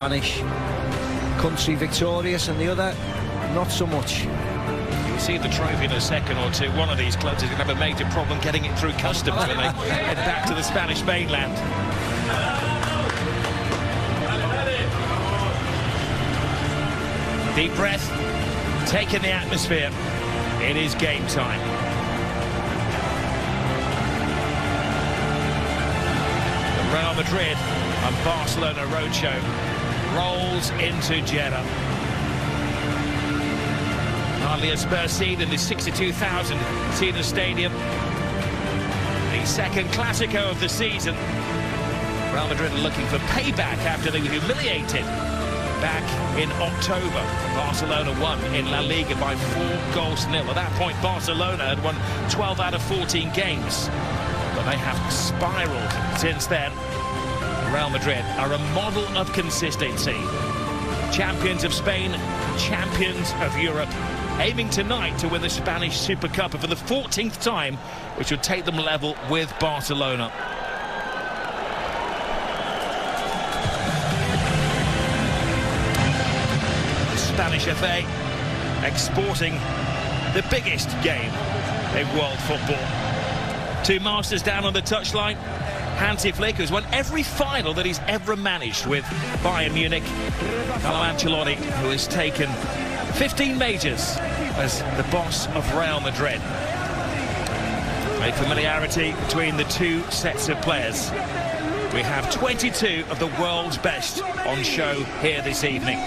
Spanish country victorious and the other not so much. You'll see the trophy in a second or two. One of these clubs is going to have a major problem getting it through customs when they head back to the Spanish mainland. Deep breath, take in the atmosphere. It is game time. The Real Madrid and Barcelona roadshow rolls into Jeddah. Hardly a spare seat in the 62,000-seater stadium. The second Clásico of the season. Real Madrid are looking for payback after they were humiliated back in October. Barcelona won in La Liga by 4-0. At that point, Barcelona had won 12 out of 14 games. But they have spiraled since then. Real Madrid are a model of consistency. Champions of Spain, champions of Europe, aiming tonight to win the Spanish Super Cup for the 14th time, which would take them level with Barcelona. The Spanish FA exporting the biggest game in world football. Two masters down on the touchline. Hansi Flick, who's won every final that he's ever managed with Bayern Munich. Carlo Ancelotti, who has taken 15 majors as the boss of Real Madrid. A familiarity between the two sets of players. We have 22 of the world's best on show here this evening.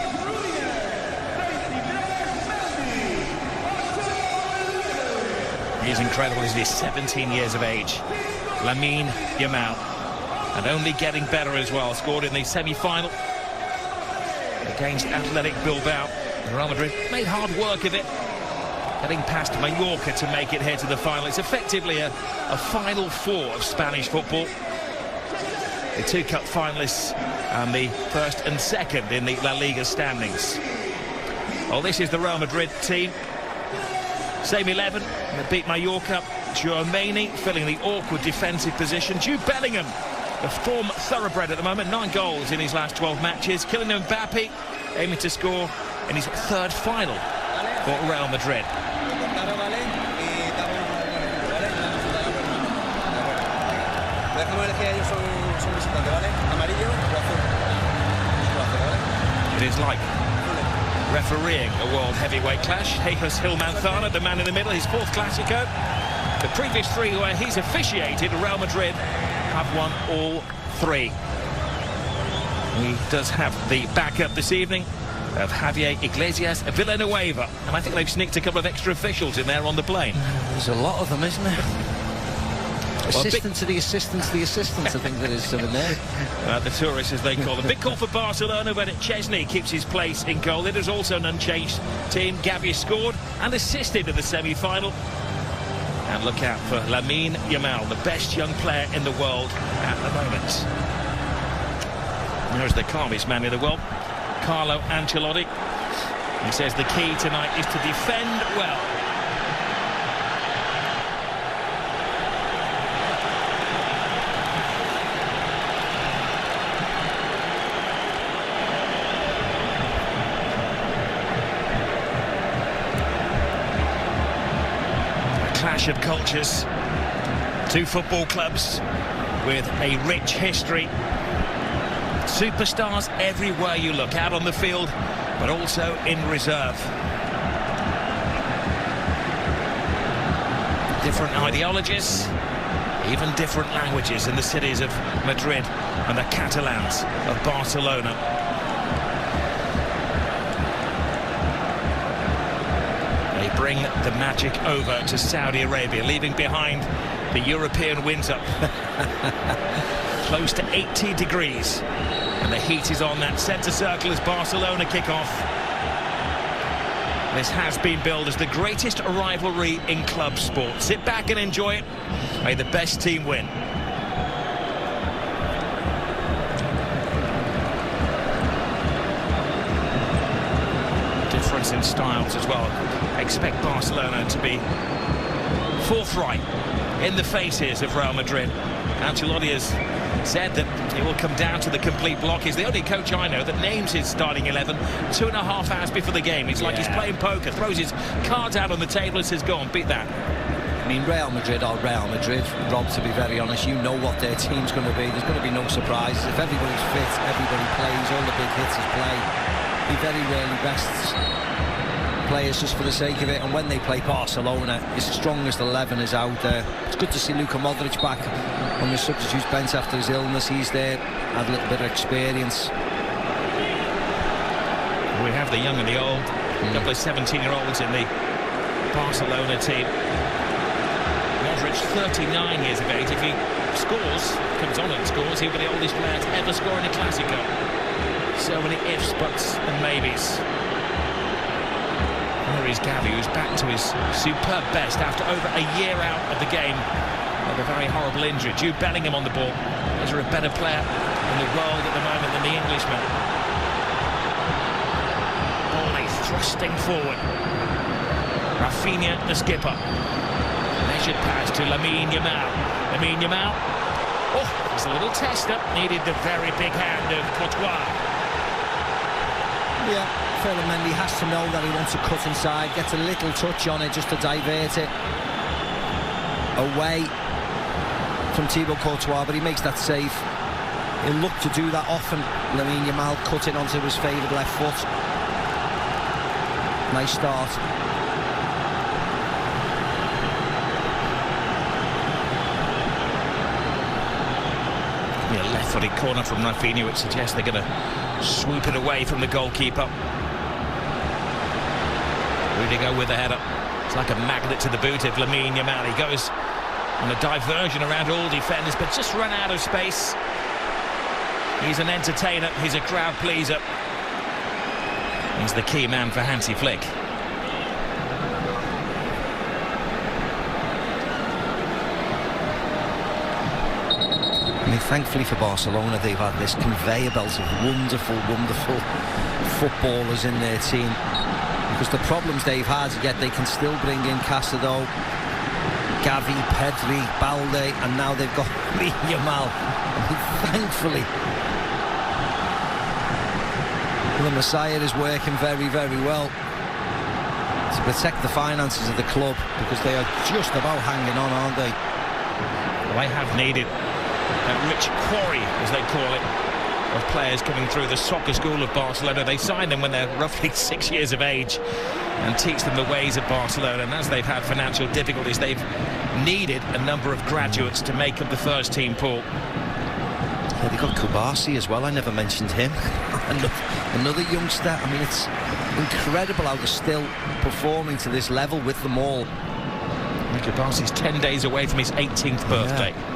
He's incredible. He's 17 years of age. Lamine Yamal, and only getting better as well. Scored in the semi-final against Athletic Bilbao. Real Madrid made hard work of it, getting past Mallorca to make it here to the final. It's effectively a final four of Spanish football. The two cup finalists and the first and second in the La Liga standings. Well, this is the Real Madrid team. Same 11, they beat Mallorca. Tchouaméni filling the awkward defensive position. Jude Bellingham, the form thoroughbred at the moment, 9 goals in his last 12 matches. Kylian Mbappe aiming to score in his third final for Real Madrid. It is like refereeing a world heavyweight clash. Jesus Gil Manzana, the man in the middle, his fourth Clásico. The previous three where he's officiated, Real Madrid have won all 3. He does have the backup this evening of Javier Iglesias Villanueva, and I think they've sneaked a couple of extra officials in there on the plane. There's a lot of them, isn't there? Assistant to the assistants, I think there is some in there. The tourists, as they call them. Big call for Barcelona, but Chesney keeps his place in goal. It is also an unchanged team. Gavi scored and assisted in the semi-final. And look out for Lamine Yamal, the best young player in the world at the moment. There's the calmest man in the world, Carlo Ancelotti. He says the key tonight is to defend well. Clash of cultures, two football clubs with a rich history, superstars everywhere you look, out on the field but also in reserve. Different ideologies, even different languages in the cities of Madrid and the Catalans of Barcelona. Bring the magic over to Saudi Arabia, leaving behind the European winter. Close to 80 degrees, and the heat is on that centre circle as Barcelona kick off. This has been billed as the greatest rivalry in club sport. Sit back and enjoy it. May the best team win. Difference in styles as well. Expect Barcelona to be forthright in the faces of Real Madrid. Ancelotti has said that it will come down to the complete block. He's the only coach I know that names his starting 11 2.5 hours before the game. It's like he's playing poker, throws his cards out on the table and says, go on, beat that. I mean, Real Madrid are Real Madrid, Rob, to be very honest. You know what their team's going to be. There's going to be no surprises. If everybody's fit, everybody plays, all the big hitters play. He very rarely rests players just for the sake of it, and when they play Barcelona, his strongest 11 is out there. It's good to see Luka Modric back on the substitute bench after his illness. He's there, had a little bit of experience. We have the young and the old, a couple of 17-year-olds in the Barcelona team. Modric, 39 years of age. If he scores, comes on and scores, he'll be the oldest player to ever score in a Clásico. So many ifs, buts and maybes. There is Gavi, who's back to his superb best after over a year out of the game with a very horrible injury. Jude Bellingham on the ball. Is there a better player in the world at the moment than the Englishman? Ball thrusting forward. Rafinha, the skipper. Measured pass to Lamine Yamal. Lamine Yamal. Oh, it's a little tester. Needed the very big hand of Courtois. Yeah, Mendy has to know that he wants to cut inside, gets a little touch on it just to divert it away from Thibaut Courtois, but he makes that save. He'll look to do that often. Lamine Yamal cutting onto his favoured left foot. Nice start. Left-footed corner from Rafinha, which suggests they're going to swoop it away from the goalkeeper. Rudiger with the header. It's like a magnet to the boot of Lamine Yamal. He goes on a diversion around all defenders, but just run out of space. He's an entertainer. He's a crowd pleaser. He's the key man for Hansi Flick. I mean, thankfully for Barcelona, they've had this conveyor belt of wonderful, wonderful footballers in their team. Because the problems they've had, yet they can still bring in Casado, Gavi, Pedri, Balde, and now they've got Yamal. I mean, thankfully, the Messiah is working very, very well to protect the finances of the club, because they are just about hanging on, aren't they? Well, they have needed that rich quarry, as they call it, of players coming through the soccer school of Barcelona. They sign them when they're roughly 6 years of age and teach them the ways of Barcelona. And as they've had financial difficulties, they've needed a number of graduates to make up the first team pool. Yeah, they got Kubasi as well. I never mentioned him. Another youngster. I mean, it's incredible how they're still performing to this level with them all. Kubasi's 10 days away from his 18th birthday. Yeah.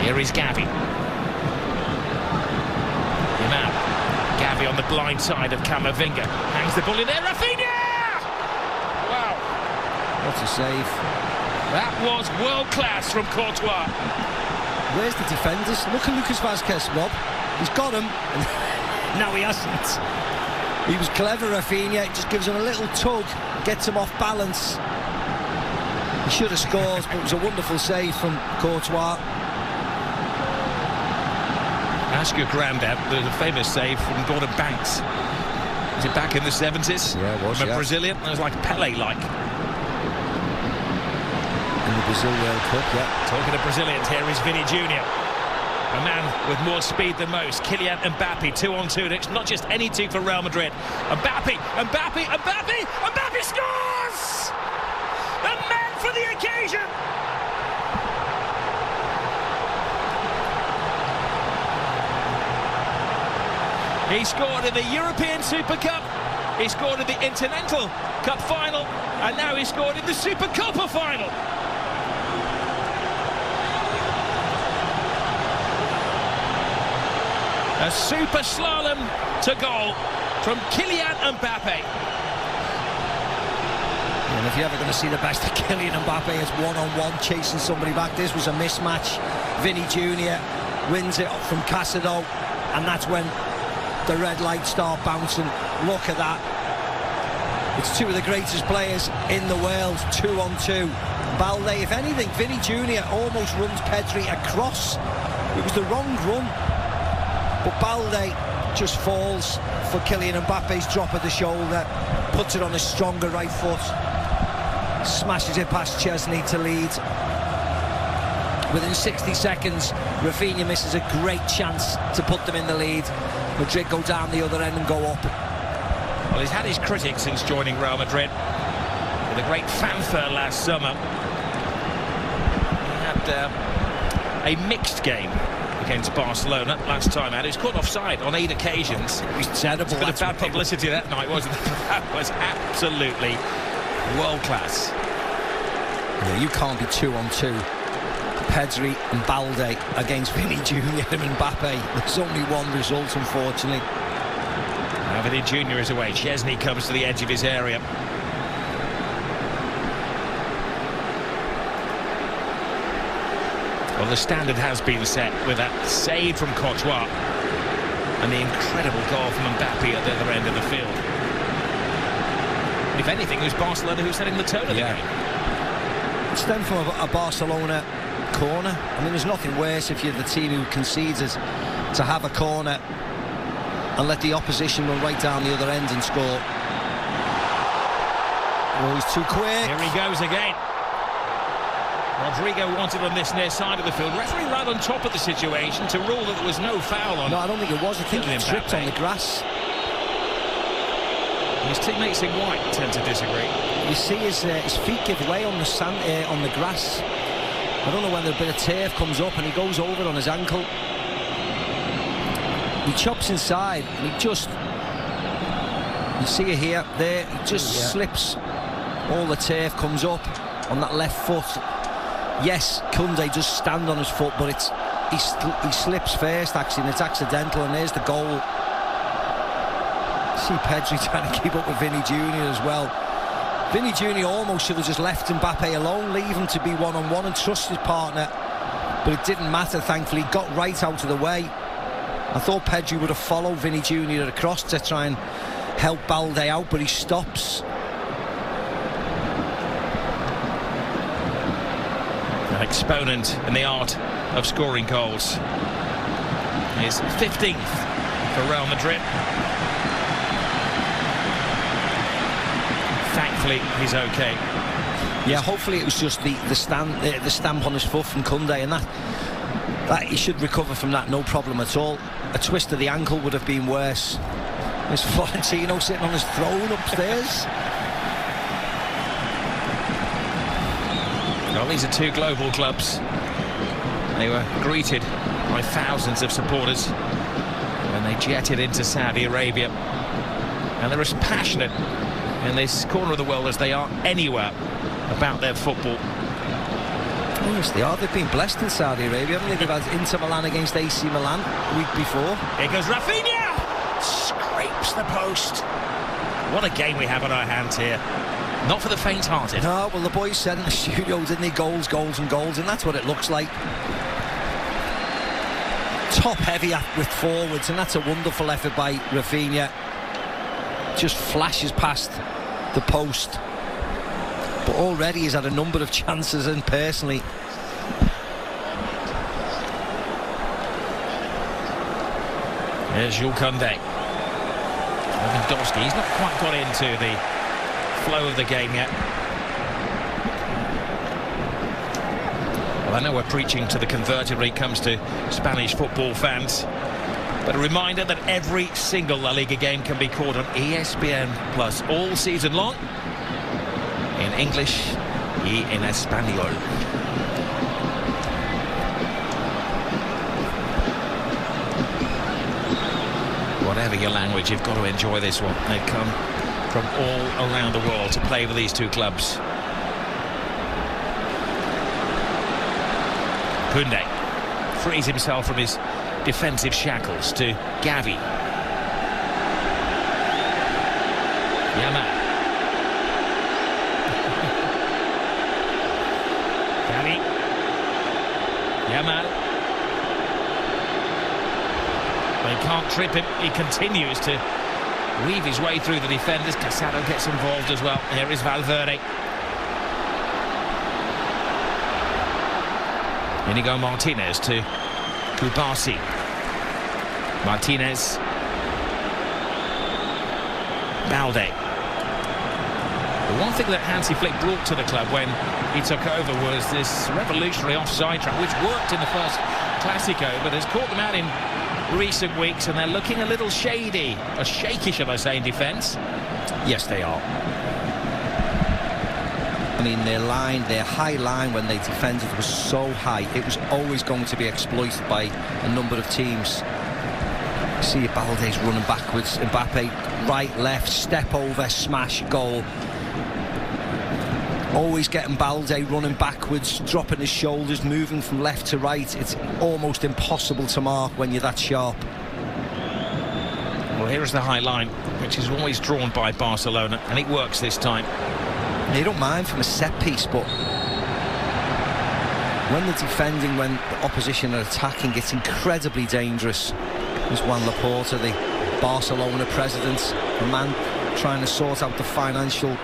Here is Gavi. Yamal. Gavi on the blind side of Camavinga. Hangs the ball in there. Rafinha! Wow. What a save. That was world class from Courtois. Where's the defenders? Look at Lucas Vazquez, Rob. He's got him. No, he hasn't. He was clever, Rafinha. It just gives him a little tug, gets him off balance. He should have scored, but it was a wonderful save from Courtois. Ask your granddad. There's a famous save from Gordon Banks. Was it back in the 70s? Yeah, it was, From a Brazilian. It was like Pele-like. In the Brazil World Cup, yeah. Talking to Brazilians, here is Vini Jr. A man with more speed than most. Kylian Mbappe, 2-on-2. It's not just any two for Real Madrid. Mbappe scores! The man for the occasion! He scored in the European Super Cup, he scored in the Intercontinental Cup final, and now he scored in the Super Copa final. A super slalom to goal from Kylian Mbappe. And if you're ever going to see the best of Kylian Mbappe, it's one-on-one chasing somebody back. This was a mismatch. Vini Jr. wins it from Casado, and that's when the red lights start bouncing. Look at that. It's two of the greatest players in the world, 2-on-2. Balde, if anything, Vinny Jr. almost runs Pedri across. It was the wrong run, but Balde just falls for Kylian Mbappe's drop of the shoulder, puts it on his stronger right foot, smashes it past Chesney to lead. Within 60 seconds, Rafinha misses a great chance to put them in the lead. Madrid go down the other end and go up. Well, he's had his critics since joining Real Madrid, with a great fanfare last summer. He had a mixed game against Barcelona last time out. He was caught offside on 8 occasions. It was terrible. It's been a bad publicity that night, wasn't it? That was absolutely world class. Yeah, you can't be 2-on-2. Pedri and Balde against Vinny Jr. and Mbappe. There's only one result, unfortunately. Now Vinny Jr. is away. Chesney comes to the edge of his area. Well, the standard has been set with that save from Courtois and the incredible goal from Mbappe at the other end of the field. If anything, it was Barcelona who's setting the tone of the game. It stemmed from a Barcelona corner. I mean, there's nothing worse if you're the team who concedes it, to have a corner and let the opposition run right down the other end and score. Oh, he's too quick. Here he goes again. Rodrigo wanted on this near side of the field. Referee right on top of the situation to rule that there was no foul on. No, I don't think it was. I think he tripped on the grass. His teammates in white tend to disagree. You see his feet give way on the sand, on the grass. I don't know when a bit of turf comes up and he goes over on his ankle. He chops inside and he just, you see it here, there, he just slips. All the turf comes up on that left foot. Yes, Koundé does stand on his foot, but he slips first actually, and it's accidental, and there's the goal. See Pedri trying to keep up with Vinny Jr. as well. Vinny Jr. almost should have just left Mbappe alone, leave him to be one-on-one and trust his partner, but it didn't matter, thankfully. He got right out of the way. I thought Pedri would have followed Vinny Jr. across to try and help Balde out, but he stops. An exponent in the art of scoring goals. His 15th for Real Madrid. Thankfully, he's okay. Yeah, hopefully it was just the stamp on his foot from Koundé, and that he should recover from that, no problem at all. A twist of the ankle would have been worse. There's Florentino sitting on his throne upstairs. Well, these are two global clubs. They were greeted by thousands of supporters when they jetted into Saudi Arabia, and they're as passionate in this corner of the world as they are anywhere about their football. Yes, they are. They've been blessed in Saudi Arabia, haven't they? They've had Inter Milan against AC Milan the week before. Here goes Rafinha! Scrapes the post. What a game we have on our hands here. Not for the faint-hearted. No, well, the boys said in the studio, didn't they? Goals, goals and goals, and that's what it looks like. Top heavy with forwards, and that's a wonderful effort by Rafinha. Just flashes past the post. But already he's had a number of chances, and personally, there's Jules Koundé. Lewandowski, he's not quite got into the flow of the game yet. Well, I know we're preaching to the converted when it comes to Spanish football fans, but a reminder that every single La Liga game can be caught on ESPN Plus all season long, in English y en español. Whatever your language, you've got to enjoy this one. They've come from all around the world to play for these two clubs. Koundé frees himself from his defensive shackles to Gavi. Yamal. Gavi. Yamal. They can't trip him. He continues to weave his way through the defenders. Casado gets involved as well. Here is Valverde. Inigo Martinez to Kubasi. Martinez. Balde. The one thing that Hansi Flick brought to the club when he took over was this revolutionary offside trap, which worked in the first Clásico, but has caught them out in recent weeks, and they're looking a little shady, or shaky, shall I say, in defence. Yes, they are. I mean, their high line when they defended was so high, it was always going to be exploited by a number of teams. See Balde's running backwards, Mbappe right, left, step over, smash, goal. Always getting Balde running backwards, dropping his shoulders, moving from left to right. It's almost impossible to mark when you're that sharp. Well, here is the high line, which is always drawn by Barcelona, and it works this time. They don't mind from a set piece, but when they're defending, when the opposition are attacking, it's incredibly dangerous. There's Juan Laporta, the Barcelona president, a man trying to sort out the financial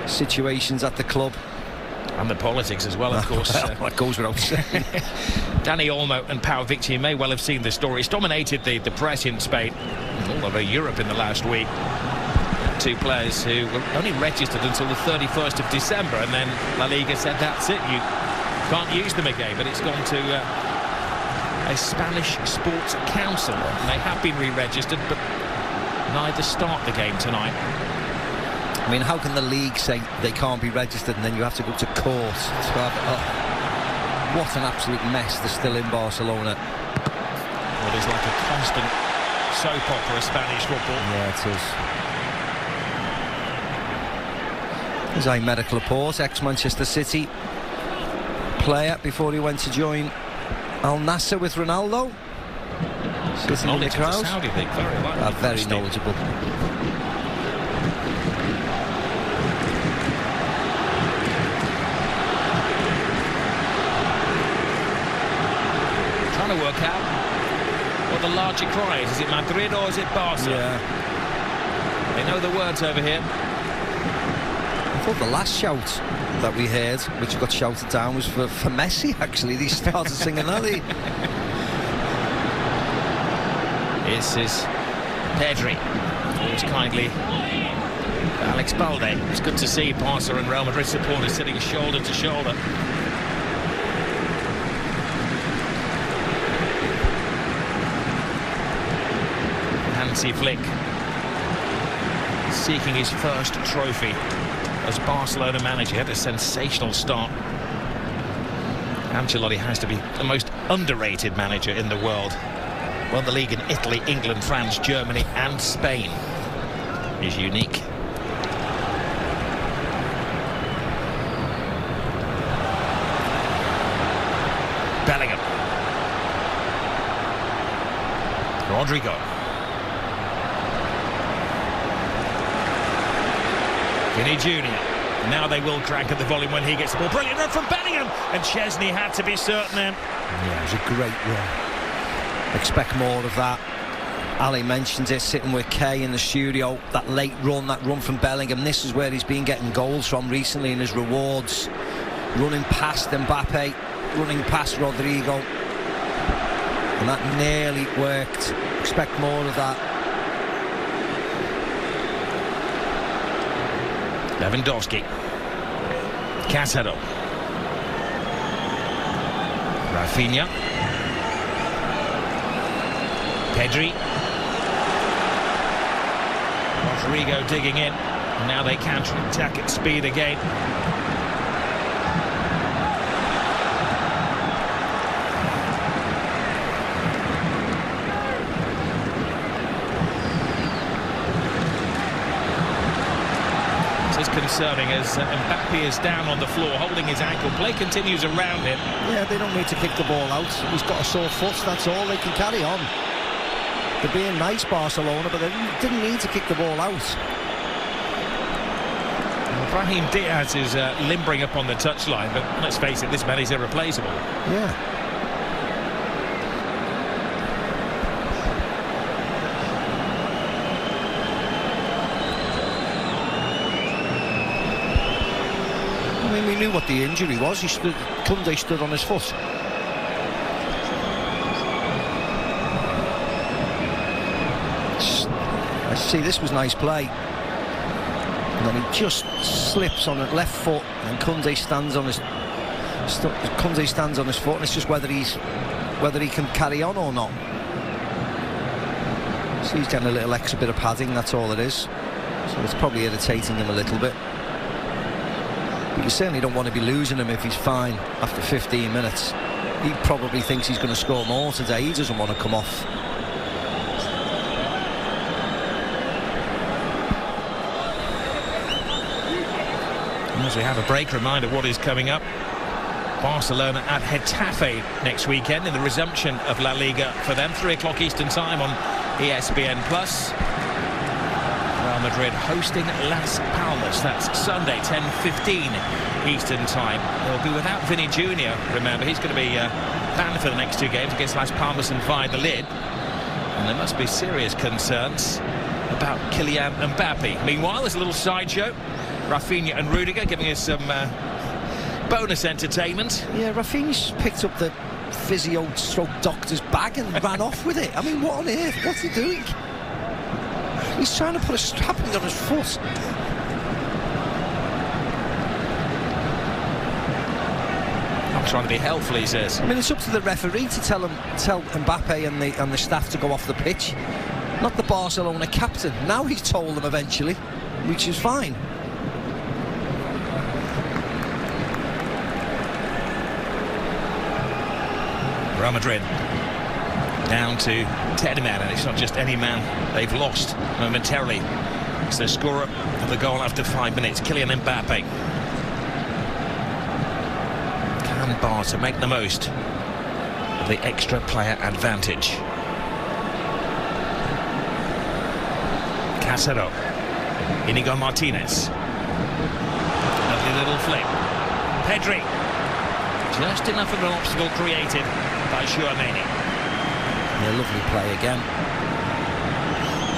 situations at the club. And the politics as well, of course. Well, that goes without saying. Dani Olmo and Pau Victor, you may well have seen the story. It's dominated the press in Spain, all over Europe in the last week. Two players who were only registered until the 31st of December, and then La Liga said that's it, you can't use them again. But it's gone to a Spanish sports council, and they have been re-registered, but neither start the game tonight. I mean, how can the league say they can't be registered and then you have to go to court? What an absolute mess they're still in Barcelona. Well, it's like a constant soap opera, Spanish football. Yeah, it is. There's Aymeric Laporte, ex-Manchester City player before he went to join Al Nassr with Ronaldo. Sitting in the crowd. Saudi league, very knowledgeable. Trying to work out what the larger cry is. Is it Madrid or is it Barca? Yeah. They know the words over here. I thought the last shout that we heard, which got shouted down, was for Messi, actually. They started singing that. This is Pedri. Always kindly Alex Balde. It's good to see Barca and Real Madrid supporters sitting shoulder to shoulder. Hansi Flick seeking his first trophy as Barcelona manager. He had a sensational start. Ancelotti has to be the most underrated manager in the world. Won the league in Italy, England, France, Germany and Spain. Is unique. Bellingham. Rodrigo. Vinny Jr. Now they will crank at the volume when he gets the ball. Brilliant run from Bellingham, and Chesney had to be certain then. Yeah, it was a great run. Expect more of that. Ali mentioned it, sitting with Kay in the studio. That late run, that run from Bellingham. This is where he's been getting goals from recently in his rewards. Running past Mbappe, running past Rodrigo. And that nearly worked. Expect more of that. Lewandowski. Casado. Rafinha. Pedri. Rodrigo digging in. Now they counter-attack at speed again. Concerning as Mbappe is down on the floor holding his ankle. Play continues around him. Yeah, they don't need to kick the ball out. He's got a sore foot, that's all. They can carry on. They're being nice, Barcelona, but they didn't need to kick the ball out. Brahim Diaz is limbering up on the touchline, but let's face it, this man is irreplaceable. Yeah. mean, we knew what the injury was. Koundé stood on his foot. I see, this was nice play. And then he just slips on the left foot, and Koundé stands on his foot, and it's just whether he can carry on or not. So he's getting a little extra bit of padding, that's all it is. So it's probably irritating him a little bit. But you certainly don't want to be losing him if he's fine after 15 minutes. He probably thinks he's going to score more today. He doesn't want to come off. As we have a break, reminder what is coming up. Barcelona at Getafe next weekend in the resumption of La Liga for them. 3 o'clock Eastern time on ESPN+. Real Madrid hosting Las Palmas. That's Sunday, 10:15 Eastern time. They'll be without Vinny Jr. Remember, he's going to be banned for the next 2 games against Las Palmas and Valladolid. And there must be serious concerns about Kylian Mbappe. Meanwhile, there's a little sideshow. Rafinha and Rudiger giving us some bonus entertainment. Yeah, Rafinha's picked up the physio/doctor's bag and ran off with it. I mean, what on earth? What's he doing? He's trying to put a strap on his foot. I'm trying to be helpful, he says. I mean, it's up to the referee to tell Mbappe and the staff to go off the pitch, not the Barcelona captain. Now he's told them eventually, which is fine. Real Madrid down to 10 men, and it's not just any man they've lost momentarily. It's the scorer of the goal after 5 minutes, Kylian Mbappe. Can Barca make the most of the extra player advantage? Casero, Inigo Martinez, lovely little flick. Pedri, just enough of an obstacle created by Chouameni. Yeah, lovely play again.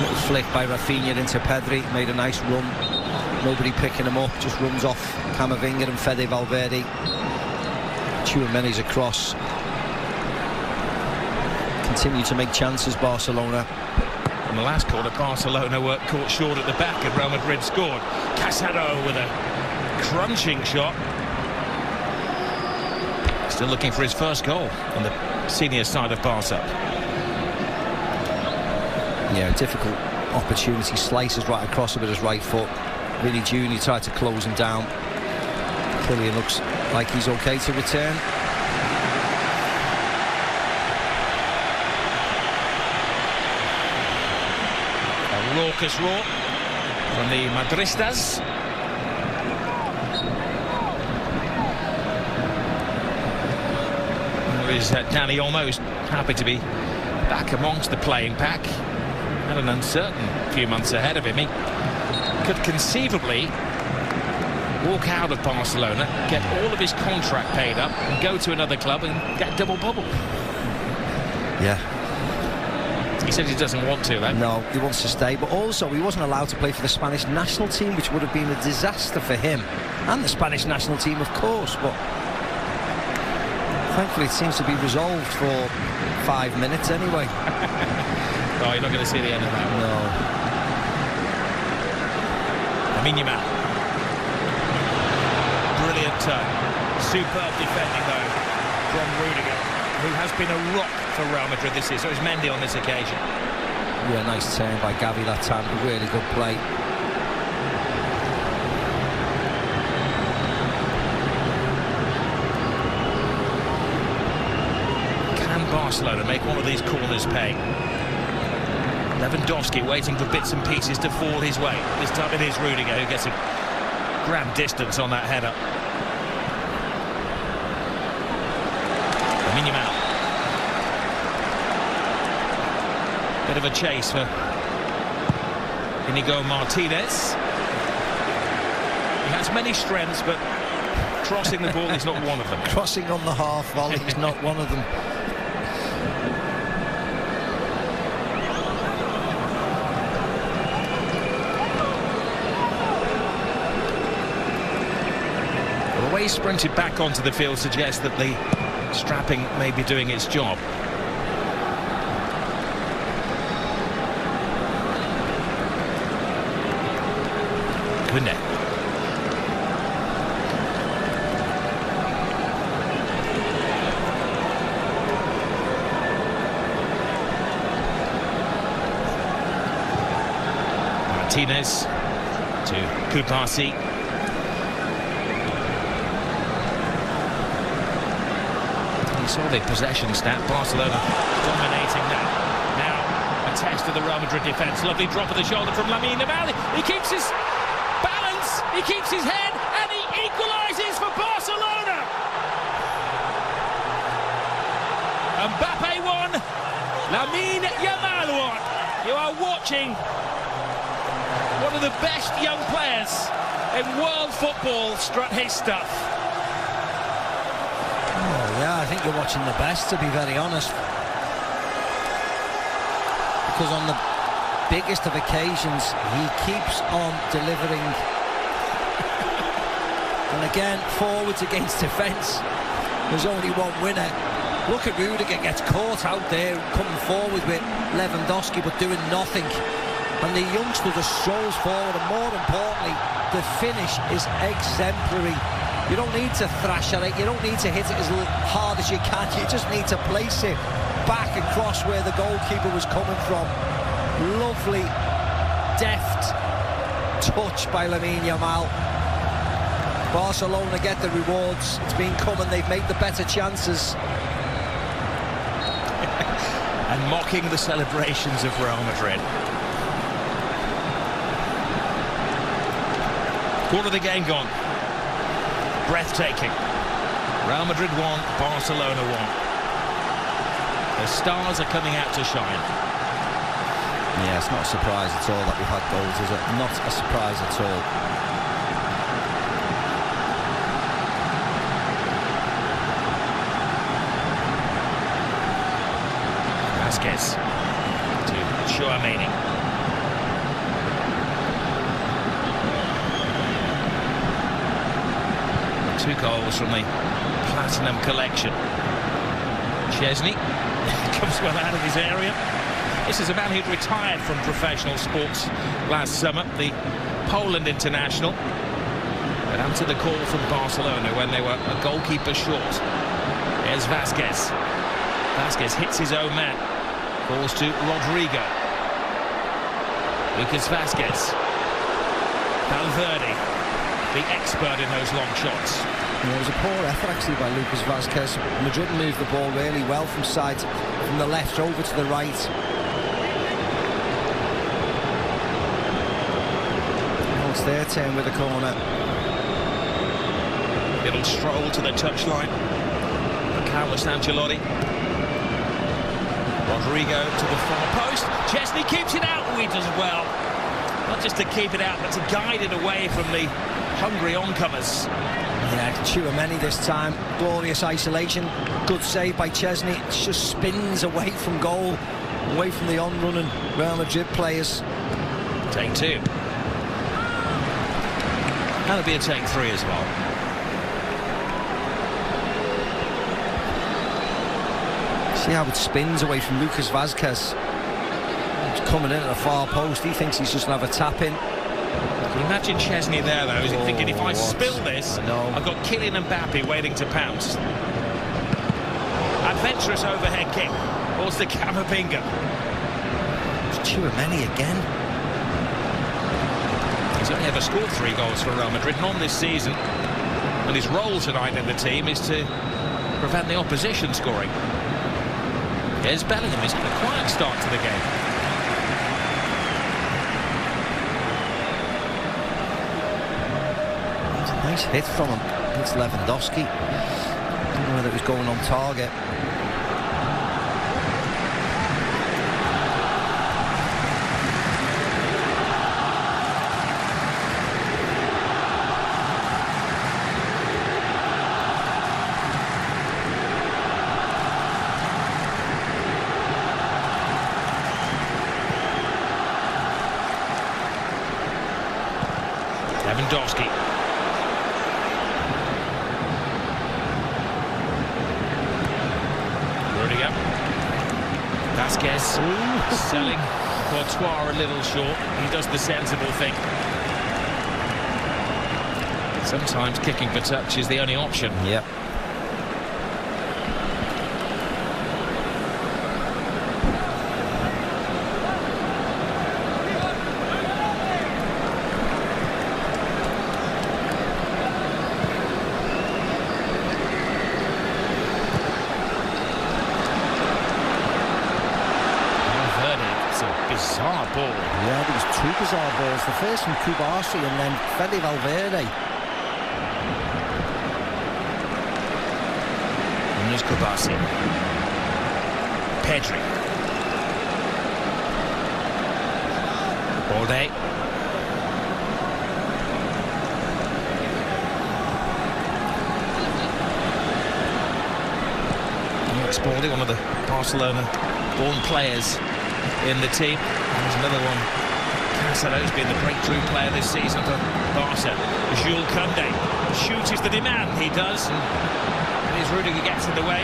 Little flick by Rafinha into Pedri, made a nice run. Nobody picking him up, just runs off Camavinga and Fede Valverde. Chouameni's across. Continue to make chances, Barcelona. In the last quarter, Barcelona were caught short at the back and Real Madrid scored. Casado with a crunching shot. Still looking for his first goal on the senior side of Barca. Yeah, difficult opportunity. Slices right across him with his right foot. Vinny Jr. tried to close him down. Kylian looks like he's okay to return. A raucous roar from the Madristas. Is Danny almost happy to be back amongst the playing pack. Had an uncertain few months ahead of him. He could conceivably walk out of Barcelona, get all of his contract paid up and go to another club and get double bubble. Yeah. He says he doesn't want to, though. No, he wants to stay, but also he wasn't allowed to play for the Spanish national team, which would have been a disaster for him and the Spanish national team, of course, but thankfully it seems to be resolved for 5 minutes anyway. Oh, you're not going to see the end of that. No. Lamine Yamal. Brilliant turn. Superb defending, though, from Rudiger, who has been a rock for Real Madrid this year. So is Mendy on this occasion. Yeah, nice turn by Gavi that time. A really good play. Barcelona make one of these corners pay. Lewandowski waiting for bits and pieces to fall his way. This time it is Rudiger who gets a grand distance on that header. Lamine Yamal. Bit of a chase for Inigo Martinez. He has many strengths, but crossing the ball is not one of them. Crossing on the half volley is not one of them. way he sprinted back onto the field suggests that the strapping may be doing its job. Good. Martinez to Kupasi. You saw the possession stat. Barcelona dominating that. Now a test of the Real Madrid defence. Lovely drop of the shoulder from Lamine Yamal. He keeps his balance, he keeps his head, and he equalises for Barcelona. Mbappe won. Lamine Yamal won. You are watching one of the best young players in world football strut his stuff. Oh, yeah, I think you're watching the best, to be very honest. Because on the biggest of occasions, he keeps on delivering. And again, forwards against defence, there's only one winner. Look at Rudiger, gets caught out there, coming forward with Lewandowski, but doing nothing. And the youngster just strolls forward, and more importantly, the finish is exemplary. You don't need to thrash at it, you don't need to hit it as hard as you can, you just need to place it back across where the goalkeeper was coming from. Lovely, deft touch by Lamine Yamal. Barcelona get the rewards, it's been coming, they've made the better chances. And mocking the celebrations of Real Madrid. Quarter of the game gone. Breathtaking. Real Madrid won, Barcelona won. The stars are coming out to shine. Yeah, it's not a surprise at all that we've had goals, is it? Not a surprise at all. Vasquez to Chouameni. Two goals from the Platinum Collection. Chesney comes well out of his area. This is a man who'd retired from professional sports last summer, the Poland international, and answered the call from Barcelona when they were a goalkeeper short. Here's Vasquez. Vasquez hits his own man. Falls to Rodrigo. Lucas Vasquez. Valverde, the expert in those long shots. It was a poor effort actually by Lucas Vasquez. Madrid moved the ball really well from the left over to the right. Now it's their turn with the corner. Little stroll to the touchline for Carlos Ancelotti. Rodrigo to the far post. Chesney keeps it out. Oh, he does well. Not just to keep it out, but to guide it away from the hungry oncomers. Yeah, Chouameni this time. Glorious isolation. Good save by Chesney. It just spins away from goal, away from the on-running Real Madrid players. Take two. That'll be a take three as well. See how it spins away from Lucas Vasquez. He's coming in at the far post. He thinks he's just going to have a tap in. Can you imagine Chesney there, though? Is he thinking, if I spill this, I've got Kylian Mbappe waiting to pounce. Adventurous overhead kick. Towards the Camavinga. It's Chouameni again. He's only ever scored 3 goals for Real Madrid, none this season. And his role tonight in the team is to prevent the opposition scoring. Here's Bellingham. He's had a quiet start to the game. It's a nice hit from him. It's Lewandowski. I don't know whether it was going on target. Lewandowski. Vasquez selling Courtois a little short. He does the sensible thing. Sometimes kicking for touch is the only option. Yep. Bizarre ball. Yeah, there was two bizarre balls. The first from Kubasi and then Fede Valverde. And there's Kubasi. Pedri. Balde. Alex Balde, one of the Barcelona-born players in the team. There's another one. Casado's been the breakthrough player this season for Barca. Jules Koundé shoots the demand. He does. And his Rudiger gets in the way.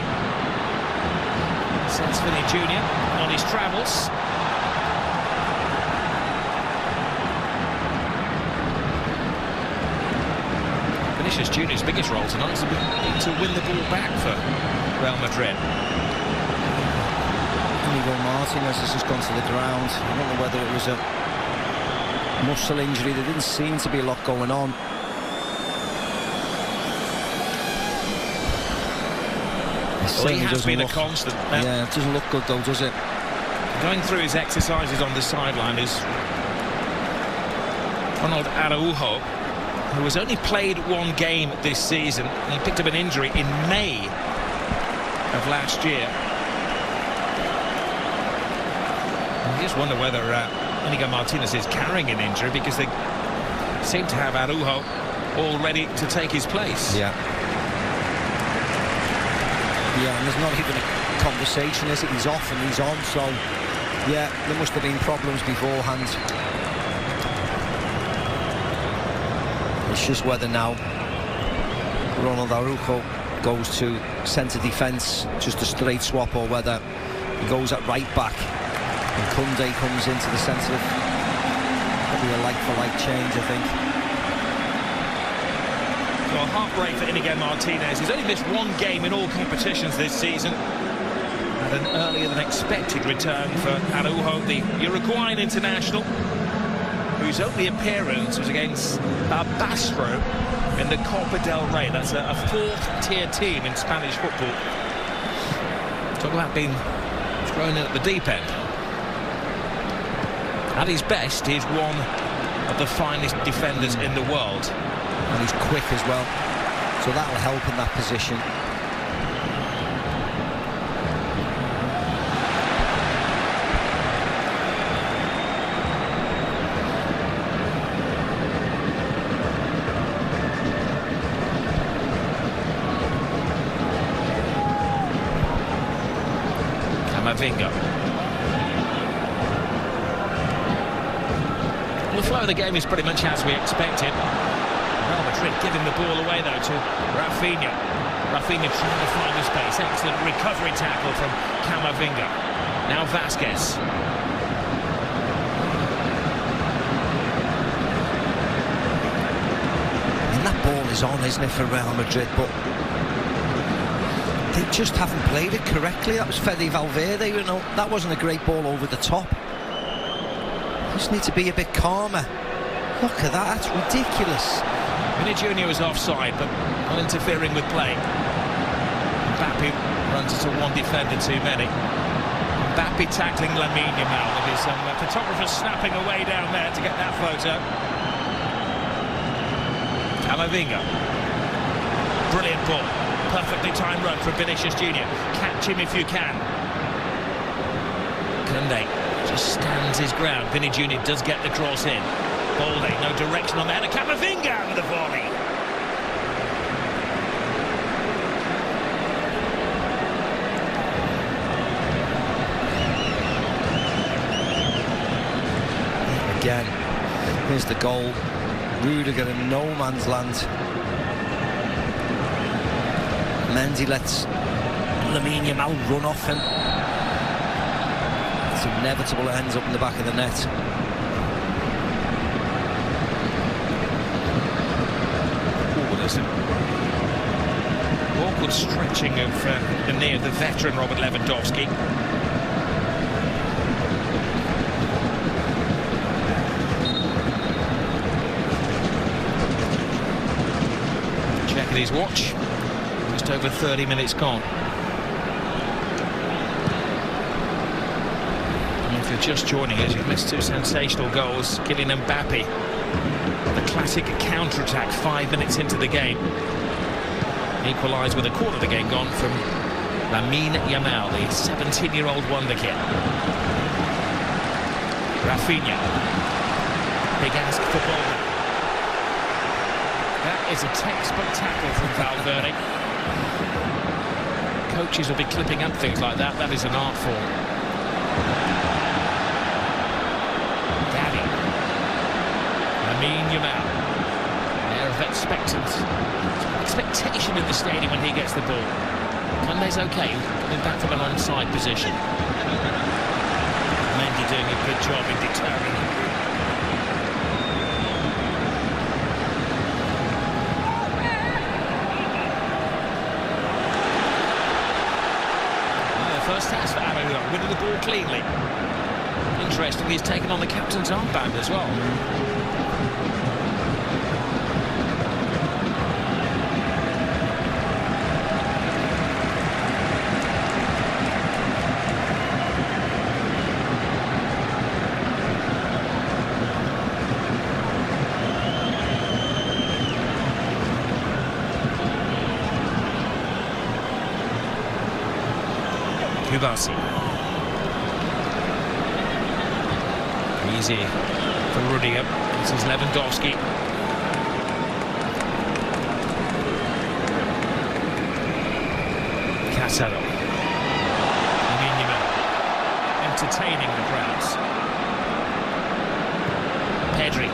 Sends Vinny Jr. on his travels. Vinicius Jr.'s biggest role tonight has been to win the ball back for Real Madrid. Martinez has just gone to the ground. I don't know whether it was a muscle injury. There didn't seem to be a lot going on. Well, he has been a constant. Yeah, it doesn't look good though, does it? Going through his exercises on the sideline is Ronald Araujo, who has only played one game this season. He picked up an injury in May of last year. I just wonder whether Inigo Martinez is carrying an injury, because they seem to have Araujo all ready to take his place. Yeah. Yeah, and there's not even a conversation, is it? He's off and he's on, so yeah, there must have been problems beforehand. It's just whether now Ronald Araujo goes to centre defence, just a straight swap, or whether he goes at right back and Koundé comes into the centre. Probably a like-for-like change, I think. Well, heartbreak for Inigo Martinez. He's only missed one game in all competitions this season. And an earlier than expected return for Araujo, the Uruguayan international, whose only appearance was against Bastro in the Copa del Rey. That's a fourth-tier team in Spanish football. Talk about being thrown in at the deep end. At his best, he's one of the finest defenders in the world. And he's quick as well, so that'll help in that position. Camavinga. The flow of the game is pretty much as we expected. Real Madrid giving the ball away though to Rafinha. Rafinha trying to find the space. Excellent recovery tackle from Camavinga. Now Vasquez. And that ball is on, isn't it, for Real Madrid? But they just haven't played it correctly. That was Fede Valverde, you know. That wasn't a great ball over the top. Just need to be a bit calmer. Look at that, that's ridiculous. Vinny Jr. was offside, but not interfering with play. Mbappe runs into one defender too many. Mbappe tackling Lamine Yamal. There's some photographers snapping away down there to get that photo. Camavinga. Brilliant ball. Perfectly timed run from Vinicius Jr. Catch him if you can. Koundé just stands his ground. Vinny Jr. does get the cross in. Balde, no direction on there. And Camavinga with the volley. Again, here's the goal. Rudiger in no man's land. Mendy lets Lamine Yamal run off him. It's inevitable it ends up in the back of the net. Oh, there's an awkward stretching of the knee of the veteran Robert Lewandowski. Check at his watch. Just over 30 minutes gone. If you're just joining us, you've missed two sensational goals. Kylian Mbappe, the classic counter-attack 5 minutes into the game. Equalised with a quarter of the game gone from Lamine Yamal, the 17-year-old wonderkid. Rafinha. Big ask for ball. That is a textbook tackle from Valverde. Coaches will be clipping up things like that. That is an art form. Lamine Yamal. Air of expectation in the stadium when he gets the ball. Kande's okay, coming back from an onside position. Mendy doing a good job in deterring him. First task for Araújo, winning the ball cleanly. Interestingly, he's taken on the captain's armband as well. Kubasi. Easy for Rudiger. This is Lewandowski. Casado. Lamine Yamal. Entertaining the crowds. Pedri.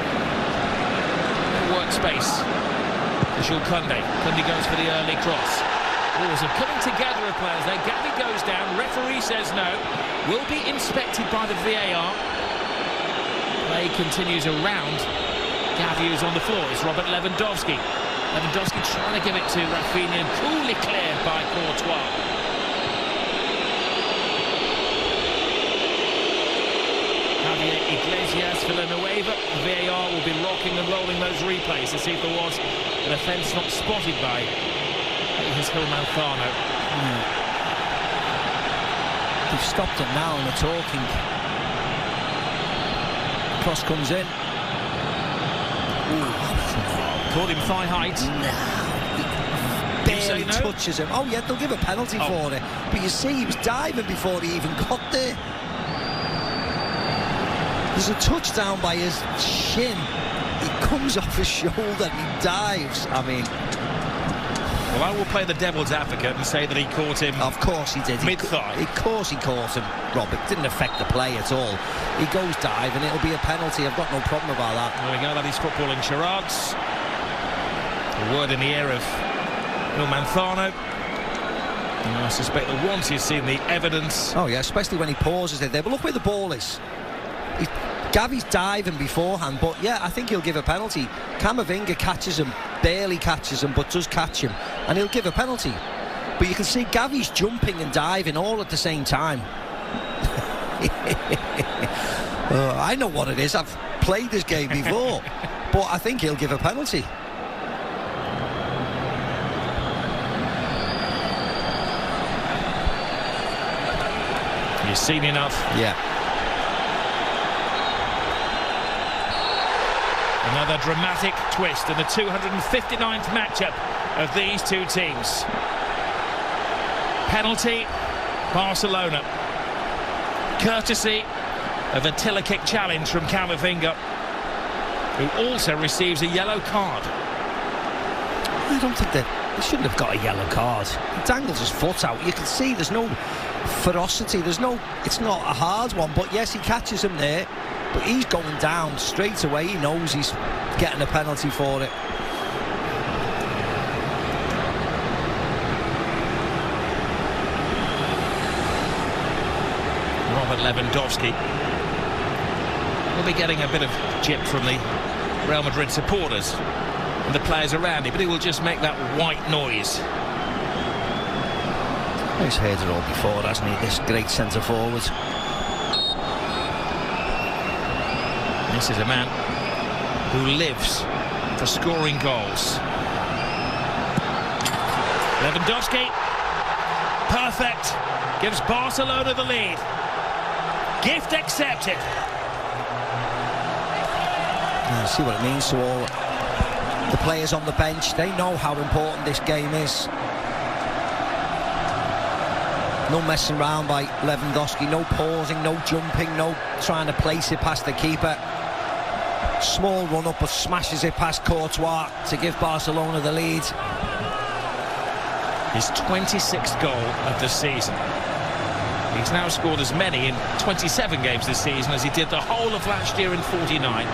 Workspace. Jules Koundé. Koundé goes for the early cross. There's a coming together of players there. Gavi goes down, referee says no, will be inspected by the VAR. Play continues around. Gavi is on the floor, it's Robert Lewandowski. Lewandowski trying to give it to Rafinha and coolly cleared by Courtois. Javier Iglesias, Villanueva. VAR will be rocking and rolling those replays to see if there was an offence not spotted by his Manzano. They've stopped it now and they're talking. Cross comes in. Caught him thigh height. No. Barely touches him. Oh yeah, they'll give a penalty for it. But you see, he was diving before he even got there. There's a touchdown by his shin. He comes off his shoulder and he dives. I mean... Well, I will play the devil's advocate and say that he caught him. Of course he did. Mid-thigh. Of course he caught him, Rob. It didn't affect the play at all. He goes dive and it'll be a penalty. I've got no problem about that. There we go. That is footballing charades. A word in the ear of Manzano. I suspect that once he's seen the evidence... Oh, yeah, especially when he pauses it there. But look where the ball is. Gavi's diving beforehand, but yeah, I think he'll give a penalty. Camavinga catches him, barely catches him, but does catch him, and he'll give a penalty. But you can see Gavi's jumping and diving all at the same time. I know what it is. I've played this game before, but I think he'll give a penalty. You've seen enough. Yeah. Another dramatic twist in the 259th matchup of these two teams. Penalty, Barcelona. Courtesy of a Tiller kick challenge from Camavinga, who also receives a yellow card. I don't think they shouldn't have got a yellow card. He dangles his foot out. You can see there's no ferocity. It's not a hard one, but yes, he catches him there. But he's going down straight away. He knows he's getting a penalty for it. Robert Lewandowski. We'll be getting a bit of jip from the Real Madrid supporters and the players around him, but he will just make that white noise. He's heard it all before, hasn't he? This great centre forward. This is a man who lives for scoring goals. Lewandowski, perfect, gives Barcelona the lead. Gift accepted. See what it means to all the players on the bench. They know how important this game is. No messing around by Lewandowski, no pausing, no jumping, no trying to place it past the keeper. Small run-up, but smashes it past Courtois to give Barcelona the lead. His 26th goal of the season. He's now scored as many in 27 games this season as he did the whole of last year in 49.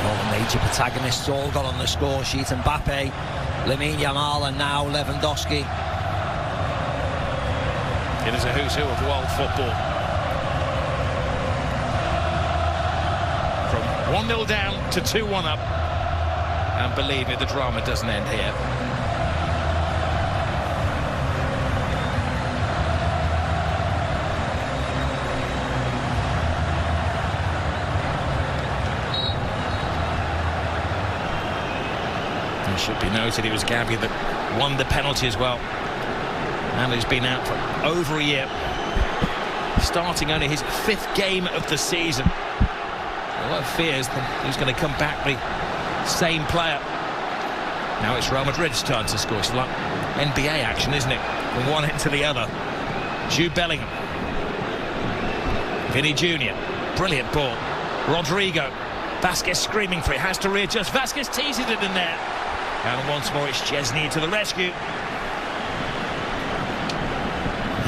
All the major protagonists all got on the score sheet. Mbappe, Lamine Yamal, and now Lewandowski. It is a who's who of world football. From 1-0 down to 2-1 up. And believe me, the drama doesn't end here. It should be noted it was Gavi that won the penalty as well. And he's been out for over a year, starting only his 5th game of the season. A lot of fears that he's going to come back the same player. Now it's Real Madrid's turn to score. It's like NBA action, isn't it? From one end to the other. Jude Bellingham. Vinny Jr. Brilliant ball. Rodrigo. Vasquez screaming for it. Has to readjust. Vasquez teases it in there. And once more it's Chesney to the rescue.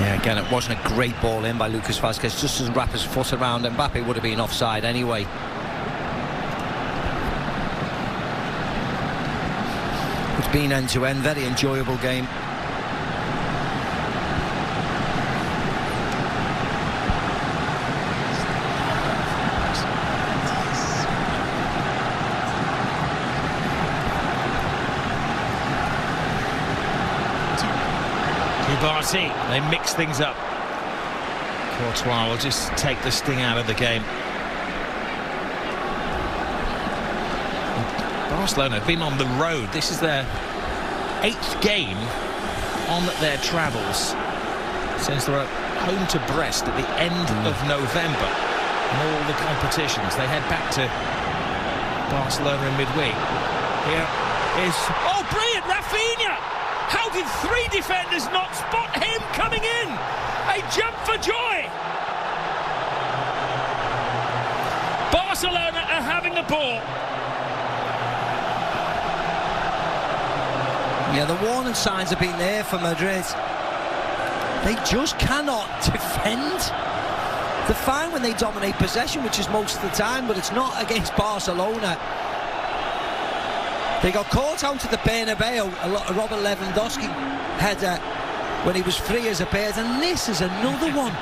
Yeah, again, it wasn't a great ball in by Lucas Vasquez. Just doesn't wrap his foot around. Mbappe would have been offside anyway. It's been end-to-end, very enjoyable game. They mix things up. Courtois will just take the sting out of the game. Barcelona have been on the road. This is their 8th game on their travels since they were home to Brest at the end of November. In all the competitions, they head back to Barcelona in midweek. Here is, oh, brilliant, Rafinha! How did 3 defenders not spot him coming in? A jump for joy. Barcelona are having the ball. Yeah, the warning signs have been there for Madrid. They just cannot defend. They're fine when they dominate possession, which is most of the time, but it's not against Barcelona. They got caught out at the Bernabeu, a Robert Lewandowski header when he was free as a bird, and this is another one.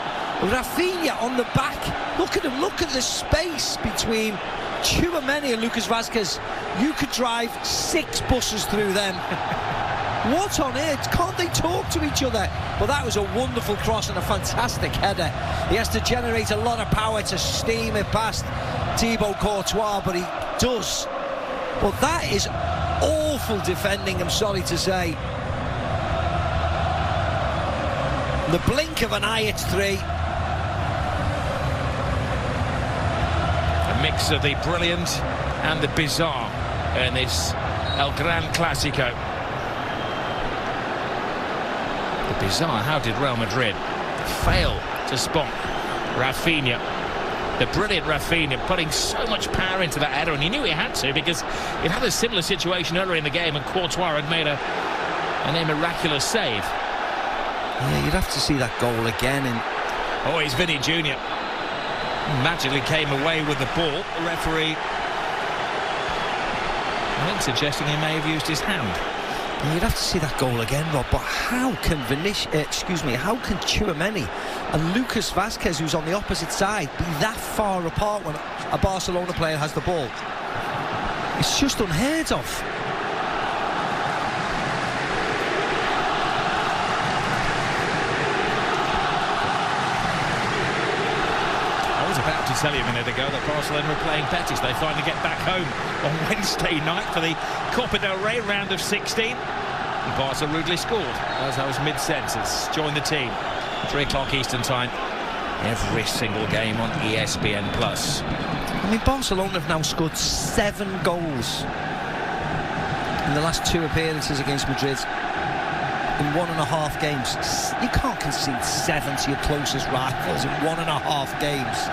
Rafinha on the back. Look at him, look at the space between Tchouaméni and Lucas Vasquez. You could drive 6 buses through them. What on earth? Can't they talk to each other? Well, that was a wonderful cross and a fantastic header. He has to generate a lot of power to steam it past Thibaut Courtois, but he does. Well, that is awful defending, I'm sorry to say. The blink of an eye, it's 3. A mix of the brilliant and the bizarre in this El Gran Clásico. The bizarre, how did Real Madrid fail to spot Rafinha? The brilliant Rafinha putting so much power into that header, and he knew he had to because it had a similar situation earlier in the game and Courtois had made a miraculous save. Yeah, you'd have to see that goal again. And oh, it's Vinny Jr. Magically came away with the ball. The referee, I think, suggesting he may have used his hand. You'd have to see that goal again, Rob, but how can how can Tchouaméni and Lucas Vazquez, who's on the opposite side, be that far apart when a Barcelona player has the ball? It's just unheard of. I was about to tell you a minute ago that Barcelona were playing Betis. They finally get back home on Wednesday night for the Copa del Rey round of 16. And Barca rudely scored as I was mid-sentence. Join the team. 3 o'clock Eastern time. Every single game on ESPN+. I mean, Barcelona have now scored 7 goals in the last 2 appearances against Madrid in 1.5 games. You can't concede 7 to your closest rivals in 1.5 games.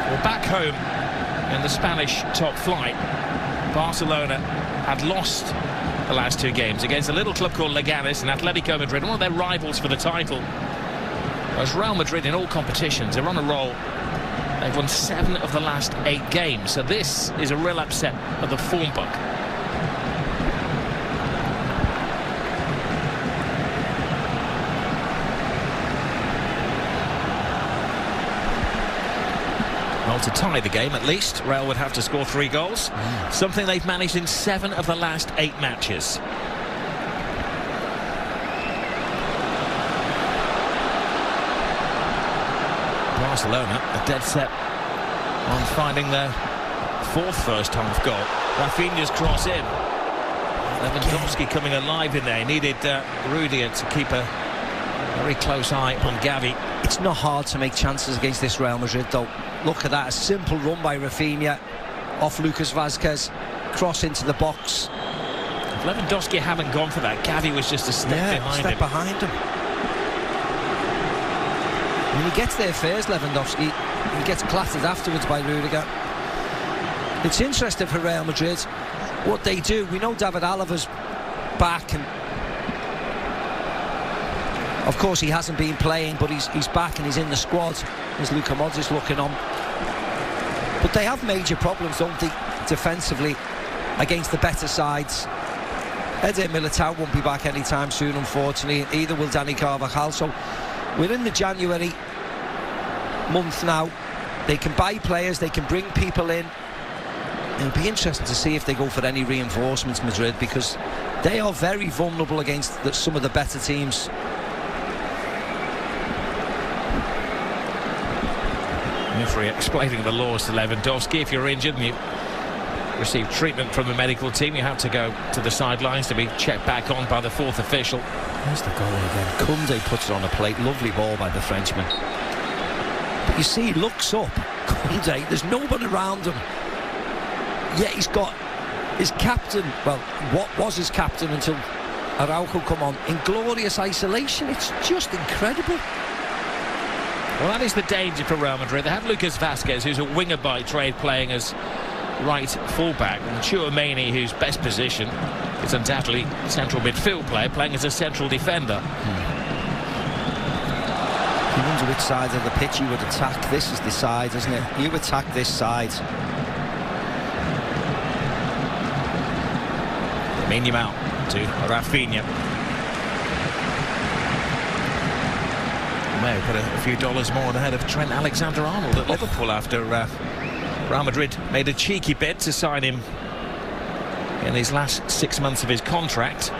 Well, back home in the Spanish top flight, Barcelona had lost the last 2 games against a little club called Leganes and Atletico Madrid, one of their rivals for the title. Whereas Real Madrid in all competitions are on a roll. They've won 7 of the last 8 games, so this is a real upset of the form book. Well, to tie the game at least, Real would have to score 3 goals, something they've managed in 7 of the last 8 matches. Barcelona are dead set on finding their 4th first-half goal. Rafinha's cross in. Lewandowski coming alive in there. He needed Rudiger to keep a very close eye on Gavi. It's not hard to make chances against this Real Madrid, though. Look at that, a simple run by Rafinha off Lucas Vazquez, cross into the box. If Lewandowski hadn't gone for that, Gavi was just a step behind him. When he gets there first, Lewandowski, he gets clattered afterwards by Rudiger. It's interesting for Real Madrid what they do. We know David Alava's back, and of course he hasn't been playing, but he's back and he's in the squad. There's Luka Modric looking on. But they have major problems, don't they, defensively against the better sides. Eder Militao won't be back anytime soon, unfortunately. Either will Dani Carvajal. So we're in the January month now. They can buy players, they can bring people in. It'll be interesting to see if they go for any reinforcements, Madrid, because they are very vulnerable against some of the better teams. Referee explaining the laws to Lewandowski. If you're injured and you receive treatment from the medical team, you have to go to the sidelines to be checked back on by the 4th official. There's the goal again. Koundé puts it on a plate. Lovely ball by the Frenchman. But you see, he looks up. Koundé, there's nobody around him. Yet he's got his captain, well, what was his captain until Araujo come on, in glorious isolation. It's just incredible. Well, that is the danger for Real Madrid. They have Lucas Vazquez, who's a winger by trade, playing as right fullback, and Tchouaméni, whose best position is undoubtedly central midfield player, playing as a central defender. You wonder which side of the pitch you would attack. This is the side, isn't it? You attack this side. Yamal to Rafinha. May have put a few dollars more ahead of Trent Alexander-Arnold at Liverpool after Real Madrid made a cheeky bid to sign him in his last 6 months of his contract.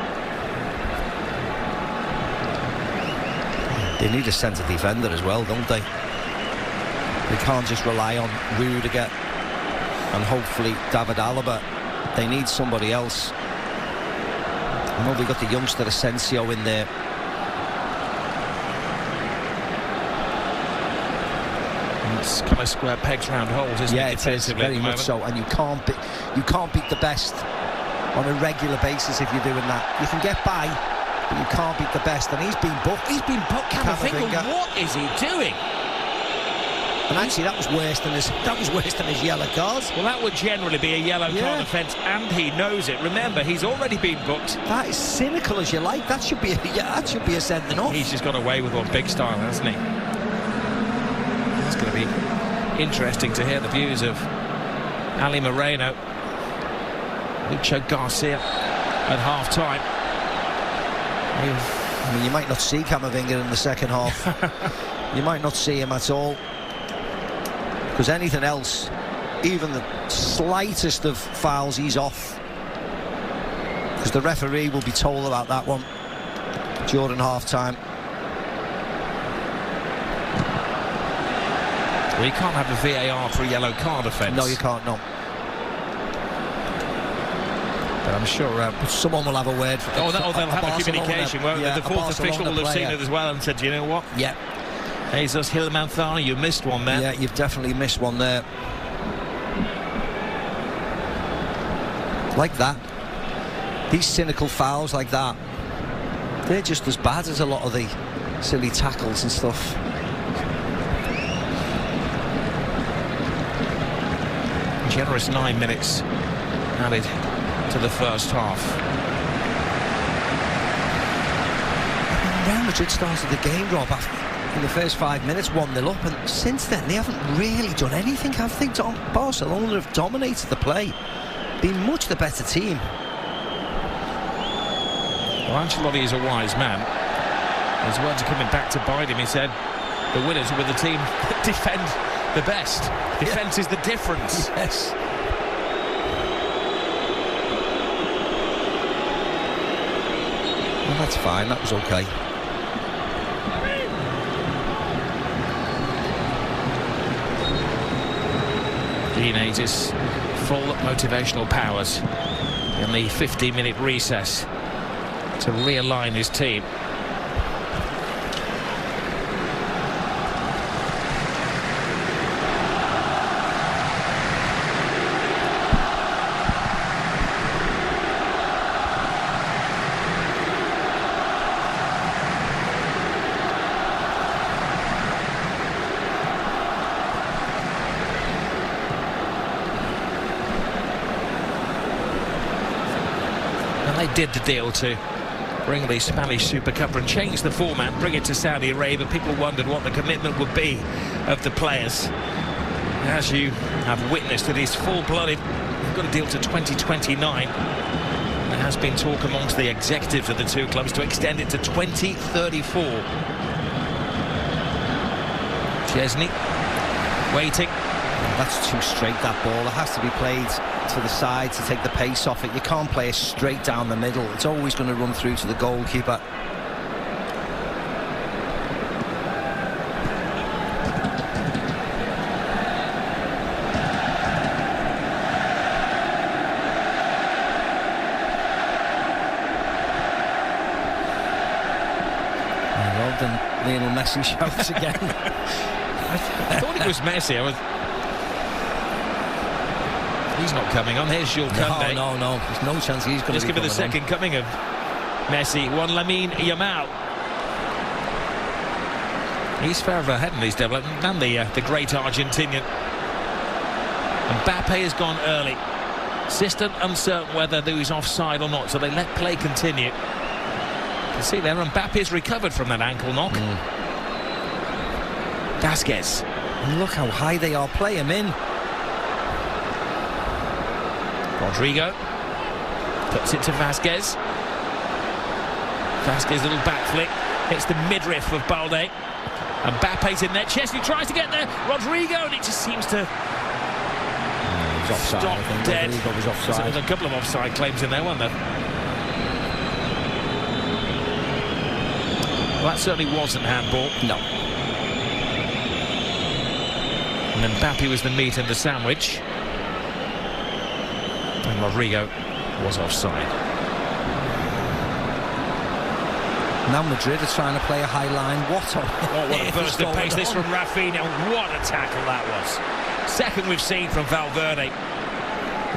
They need a centre defender as well, don't they? They can't just rely on Rudiger and hopefully David Alaba. They need somebody else. I know they've got the youngster Asensio in there. It's kind of square pegs round holes, isn't it? Yeah, it is, very much so. And you can't beat the best on a regular basis if you're doing that. You can get by, but you can't beat the best. And he's been booked. He's been booked. Camavinga. What is he doing? And actually, that was worse than his yellow card. Well, that would generally be a yellow card offence, and he knows it. Remember, he's already been booked. That is cynical as you like. That should be a sending off. He's just got away with one big style, hasn't he? It's going to be interesting to hear the views of Ali Moreno, Lucho Garcia at half-time. I mean, you might not see Camavinga in the second half. You might not see him at all. Because anything else, even the slightest of fouls, he's off. Because the referee will be told about that one during half-time. Well, you can't have a VAR for a yellow card offence. No, you can't, no. But I'm sure someone will have a word for they'll have a communication. Well, yeah, the fourth official will have seen it as well and said, you know what? Yeah. Jesus Hilmanthani, you missed one there. Yeah, you've definitely missed one there. Like that. These cynical fouls like that, they're just as bad as a lot of the silly tackles and stuff. Generous 9 minutes added to the first half. Real Madrid started the game, Rob, in the first 5 minutes 1-0 up, and since then they haven't really done anything, have they? Barcelona have dominated the play, been much the better team. Well, Ancelotti is a wise man. His words are coming back to bite him. He said the winners were the team that defend the best. Defence is the difference. Yes. Well, that's fine. That was okay. He needs his full motivational powers in the 15-minute recess to realign his team. They did the deal to bring the Spanish Super Cup and change the format, bring it to Saudi Arabia. People wondered what the commitment would be of the players. As you have witnessed, it is full-blooded. They've got a deal to 2029. There has been talk amongst the executives of the two clubs to extend it to 2034. Chesney waiting. That's too straight, that ball. It has to be played to the side to take the pace off it. You can't play it straight down the middle. It's always going to run through to the goalkeeper. Well done, Lionel Messi shouts again. I thought it was Messi. He's not coming on. Here's Jules Koundé. No. There's no chance he's going to be coming on. Let's give it the second coming of Messi. One Lamine Yamal. He's further ahead in his development than the great Argentinian. Mbappe has gone early. System uncertain whether he's offside or not, so they let play continue. You can see there, Mbappe's recovered from that ankle knock. Vasquez. Look how high they are. Play him in. Rodrigo puts it to Vasquez. Vasquez, little back flick, hits the midriff of Balde. And Mbappe's in there. Chesney tries to get there. Rodrigo, and it just seems to he's offside, stop I think. dead. Rodrigo was offside. There's a couple of offside claims in there, weren't there? Well, that certainly wasn't handball. No. And Mbappe was the meat in the sandwich. And Rodrigo was offside. Now Madrid are trying to play a high line. What a burst of pace this from Rafinha. What a tackle that was. Second we've seen from Valverde.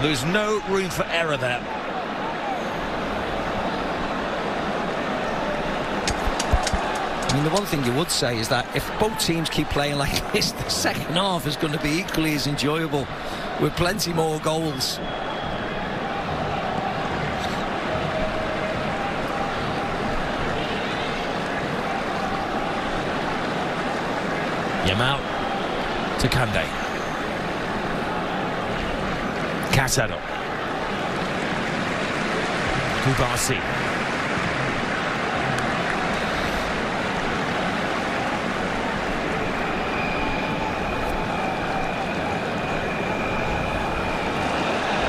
There's no room for error there. I mean, the one thing you would say is that if both teams keep playing like this, the second half is going to be equally as enjoyable with plenty more goals. Yamal to Koundé. Casado. Kubasi.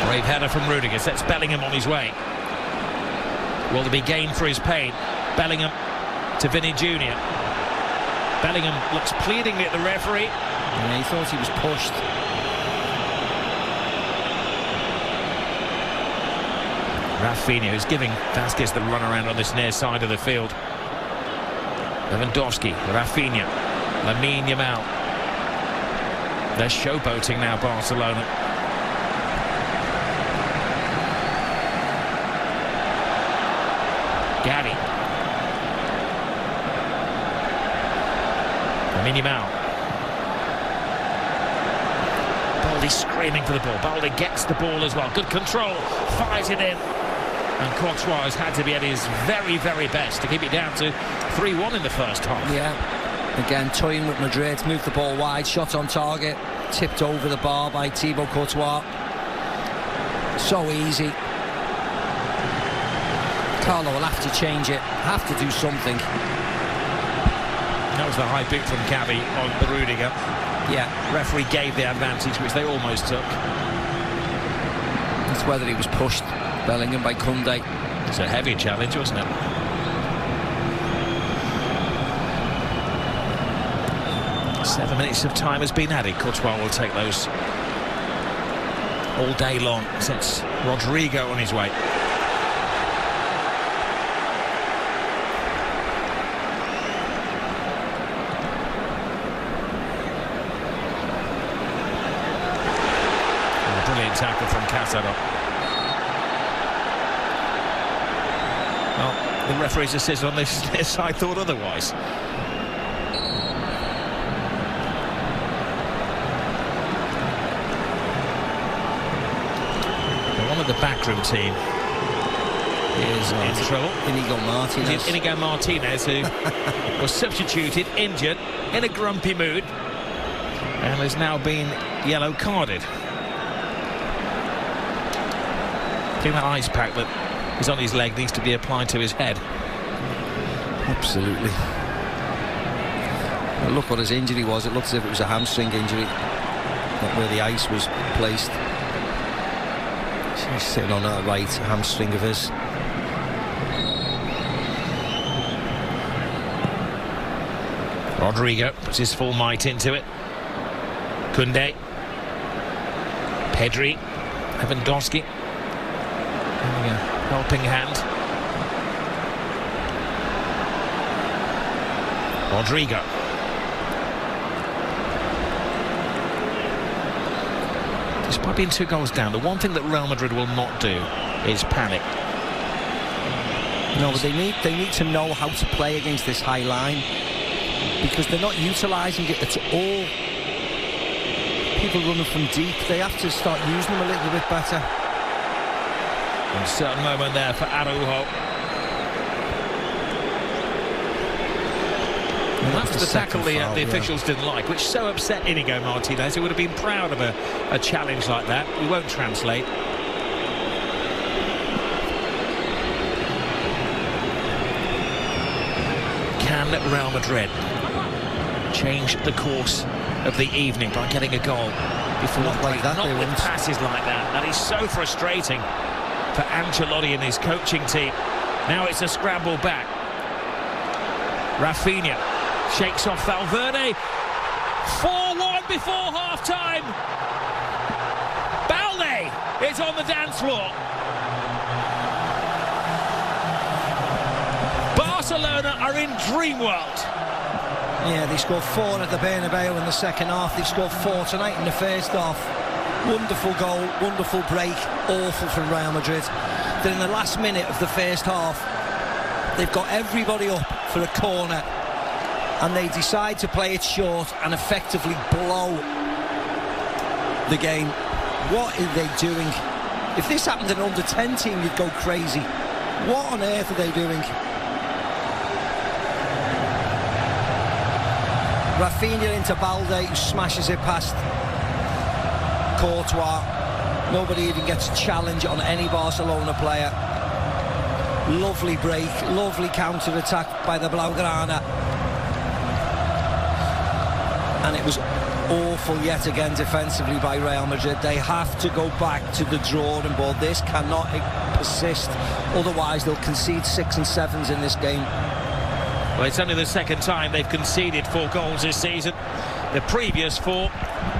Brave header from Rudiger, sets Bellingham on his way. Will there be gain for his pain? Bellingham to Vinny Jr. Bellingham looks pleadingly at the referee. Yeah, he thought he was pushed. Rafinha, who's giving Vasquez the run around on this near side of the field. Lewandowski, Rafinha, Lamine Yamal. They're showboating now, Barcelona. Gavi. Lamine Yamal. Balde screaming for the ball. Balde gets the ball as well. Good control. Fires it in. And Courtois has had to be at his very, very best to keep it down to 3-1 in the first half. Yeah. Again, toying with Madrid. Moved the ball wide. Shot on target. Tipped over the bar by Thibaut Courtois. So easy. Carlo will have to change it. Have to do something. That was the high boot from Gavi on Rudiger. Yeah. Referee gave the advantage, which they almost took. It's whether he was pushed, Bellingham, by Koundé. It's a heavy challenge, wasn't it? Seven minutes of time has been added. Courtois will take those all day long. Sets Rodrigo on his way. Brilliant tackle from Casado. Well, the referee's decision on this side thought otherwise. One of the backroom team is in trouble. Inigo Martinez, who was substituted, injured, in a grumpy mood, and has now been yellow carded. I think that ice pack that is on his leg needs to be applied to his head. Absolutely. Well, look what his injury was. It looked as if it was a hamstring injury, where the ice was placed. He's sitting on that right hamstring of his. Rodrigo puts his full might into it. Koundé. Pedri. Lewandowski. Helping hand. Rodrigo. Despite being 2 goals down, the one thing that Real Madrid will not do is panic. No, but they need to know how to play against this high line, because they're not utilising it at all. People running from deep, they have to start using them a little bit better. A certain moment there for Araujo. And that's the tackle the officials didn't like, which so upset Inigo Martinez, who would have been proud of a challenge like that. We won't translate. Can Real Madrid change the course of the evening by getting a goal before not like that? Not with passes like that. That is so frustrating for Ancelotti and his coaching team. Now it's a scramble back. Rafinha shakes off Valverde. 4-1 before half-time. Balde is on the dance floor. Barcelona are in dream world. Yeah, they scored 4 at the Bernabeu in the second half. They scored 4 tonight in the first half. Wonderful goal, wonderful break, awful from Real Madrid. Then in the last minute of the first half, they've got everybody up for a corner, and they decide to play it short and effectively blow the game. What are they doing? If this happened in an under-10 team, you'd go crazy. What on earth are they doing? Rafinha into Balde, who smashes it past Courtois. Nobody even gets a challenge on any Barcelona player. Lovely break, lovely counter-attack by the Blaugrana. And it was awful yet again defensively by Real Madrid. They have to go back to the drawing board. This cannot persist, otherwise they'll concede 6 and 7s in this game. Well, it's only the second time they've conceded 4 goals this season. The previous 4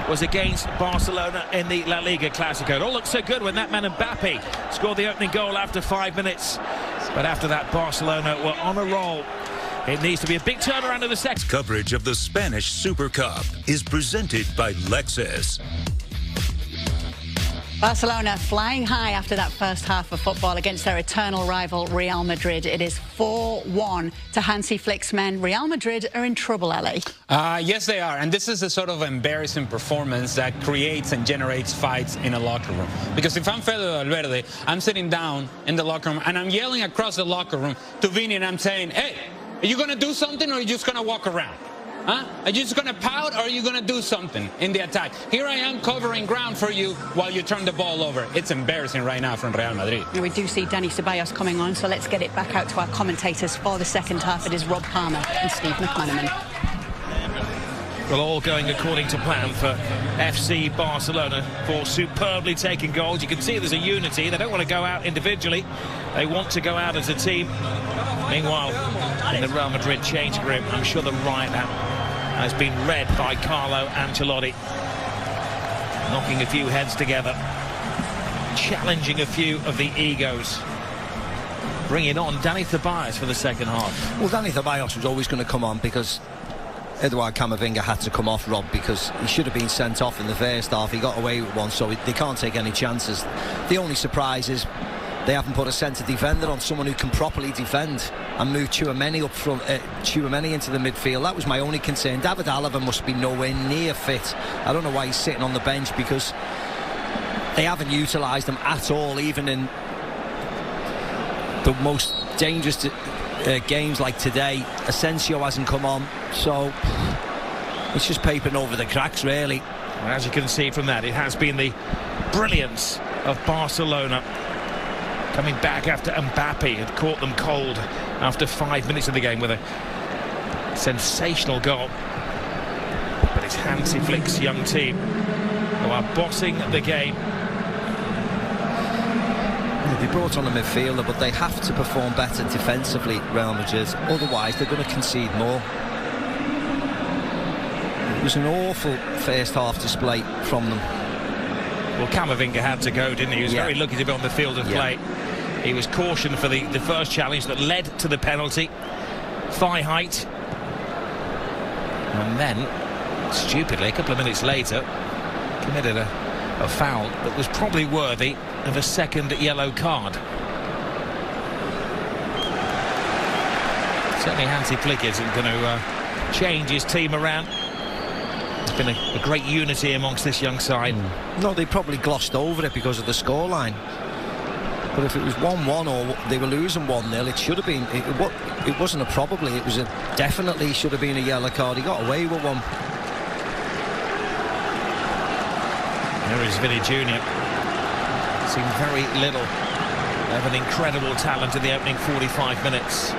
was against Barcelona in the La Liga Clásico. It all looked so good when that man Mbappe scored the opening goal after 5 minutes. But after that, Barcelona were on a roll. It needs to be a big turnaround in the second. Coverage of the Spanish Super Cup is presented by Lexus. Barcelona flying high after that first half of football against their eternal rival Real Madrid. It is 4-1 to Hansi Flick's men. Real Madrid are in trouble, Ali. Yes, they are. And this is the sort of embarrassing performance that creates and generates fights in a locker room. Because if I'm Fede Valverde, I'm sitting down in the locker room and I'm yelling across the locker room to Vini and I'm saying, hey, are you going to do something or are you just going to walk around? Huh? Are you just going to pout or are you going to do something in the attack? Here I am covering ground for you while you turn the ball over. It's embarrassing right now from Real Madrid. We do see Dani Ceballos coming on, so let's get it back out to our commentators for the second half. It is Rob Palmer and Steve McManaman. Well, all going according to plan for FC Barcelona for superbly taking goals. You can see there's a unity. They don't want to go out individually. They want to go out as a team. Meanwhile, in the Real Madrid change room, I'm sure the riot has been read by Carlo Ancelotti. Knocking a few heads together. Challenging a few of the egos. Bringing on Dani Ceballos for the second half. Well, Dani Ceballos was always going to come on because Eduard Camavinga had to come off, Rob, because he should have been sent off in the first half. He got away with one, so they can't take any chances. The only surprise is they haven't put a centre defender on, someone who can properly defend, and move Tchouaméni up front, Tchouaméni into the midfield. That was my only concern. David Alaba must be nowhere near fit. I don't know why he's sitting on the bench, because they haven't utilised him at all, even in the most dangerous games like today. Asensio hasn't come on, so it's just papering over the cracks, really. As you can see from that, it has been the brilliance of Barcelona coming back after Mbappe had caught them cold after 5 minutes of the game with a sensational goal. But it's Hansi Flick's young team who are bossing the game. They brought on a midfielder, but they have to perform better defensively, Real Madrid. Otherwise, they're going to concede more. It was an awful first half display from them. Well, Camavinga had to go, didn't he? He was very lucky to be on the field of play. He was cautioned for the first challenge that led to the penalty. Thigh height. And then, stupidly, a couple of minutes later, committed a foul that was probably worthy of a second yellow card. Certainly Hansi Flick isn't going to change his team around. There's been a great unity amongst this young side. No, they probably glossed over it because of the scoreline. But if it was 1-1 or they were losing 1-0, it should have been. It wasn't a probably. It was a definitely should have been a yellow card. He got away with one. There is Vini Jr. Seen very little of an incredible talent in the opening 45 minutes.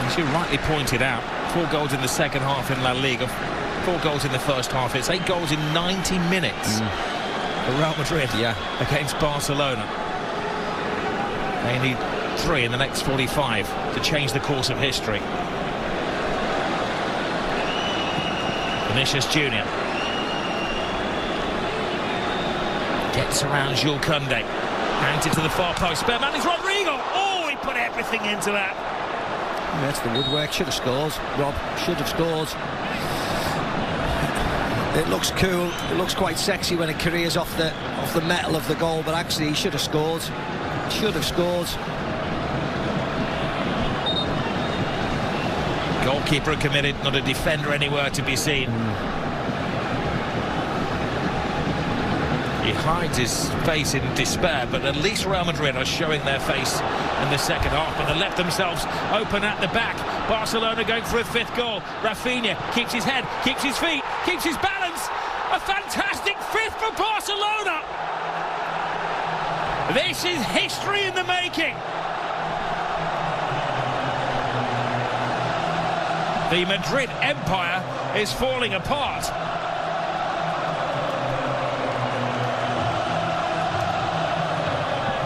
As you rightly pointed out, 4 goals in the second half in La Liga, 4 goals in the first half. It's 8 goals in 90 minutes for Real Madrid against Barcelona. They need 3 in the next 45 to change the course of history. Vinicius Jr. gets around Jules Koundé. Hangs it to the far post. Spare man is Rodrigo. Oh, he put everything into that. That's the woodwork. Should have scored, Rob. Should have scored. It looks cool. It looks quite sexy when it careers off the metal of the goal, but actually he should have scored. Should have scored. Goalkeeper committed, not a defender anywhere to be seen. He hides his face in despair, but at least Real Madrid are showing their face in the second half, but they left themselves open at the back. Barcelona going for a 5th goal. Rafinha keeps his head, keeps his feet, keeps his balance, A fantastic fifth for Barcelona. This is history in the making. The Madrid empire is falling apart.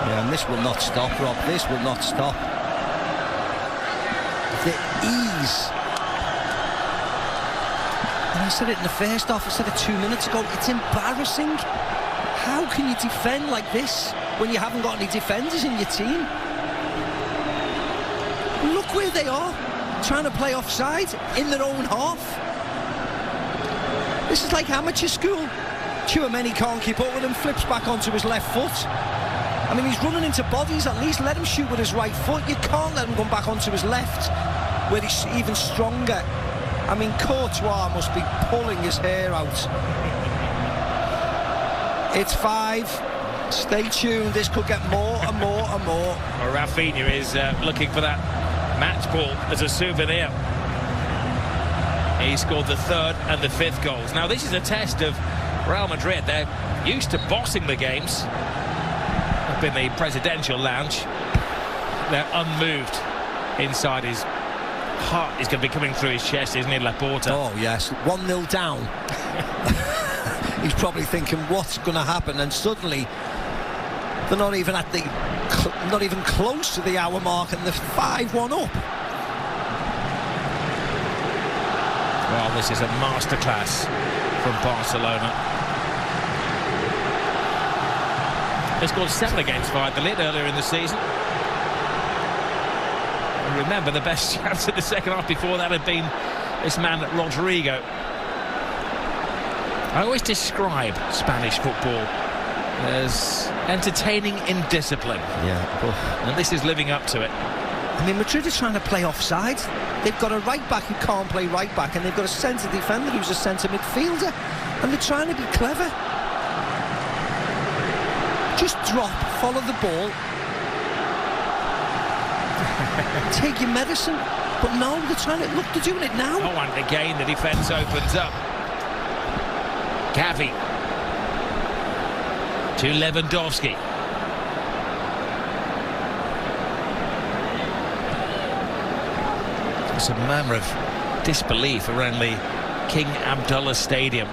Yeah, and this will not stop, Rob. This will not stop. The ease. And I said it in the first half, I said it 2 minutes ago, it's embarrassing. How can you defend like this when you haven't got any defenders in your team? Look where they are, trying to play offside in their own half. This is like amateur school. Tchouaméni can't keep up with him, flips back onto his left foot. I mean, he's running into bodies, at least let him shoot with his right foot. You can't let him come back onto his left, where he's even stronger. I mean, Courtois must be pulling his hair out. It's 5. Stay tuned, this could get more and more and more. Well, Rafinha is looking for that match ball as a souvenir. He scored the 3rd and the 5th goals. Now, this is a test of Real Madrid. They're used to bossing the games up in the presidential lounge. They're unmoved inside his heart. Is going to be coming through his chest, isn't he, Laporta? Oh, yes. 1-0 down. He's probably thinking, what's going to happen? And suddenly, they're not even at the, not even close to the hour mark, and they're 5-1 up. Well, this is a masterclass from Barcelona. They scored 7 against Valladolid earlier in the season. And remember, the best chance in the second half before that had been this man Rodrigo. I always describe Spanish football as entertaining in discipline. Yeah. And this is living up to it. I mean, Madrid is trying to play offside. They've got a right-back who can't play right-back, and they've got a centre defender who's a centre midfielder. And they're trying to be clever. Just drop, follow the ball. Take your medicine. But no, they're trying to... Look, they're doing it now. Oh, and again, the defence opens up. Gavi to Lewandowski. There's a murmur of disbelief around the King Abdullah Stadium.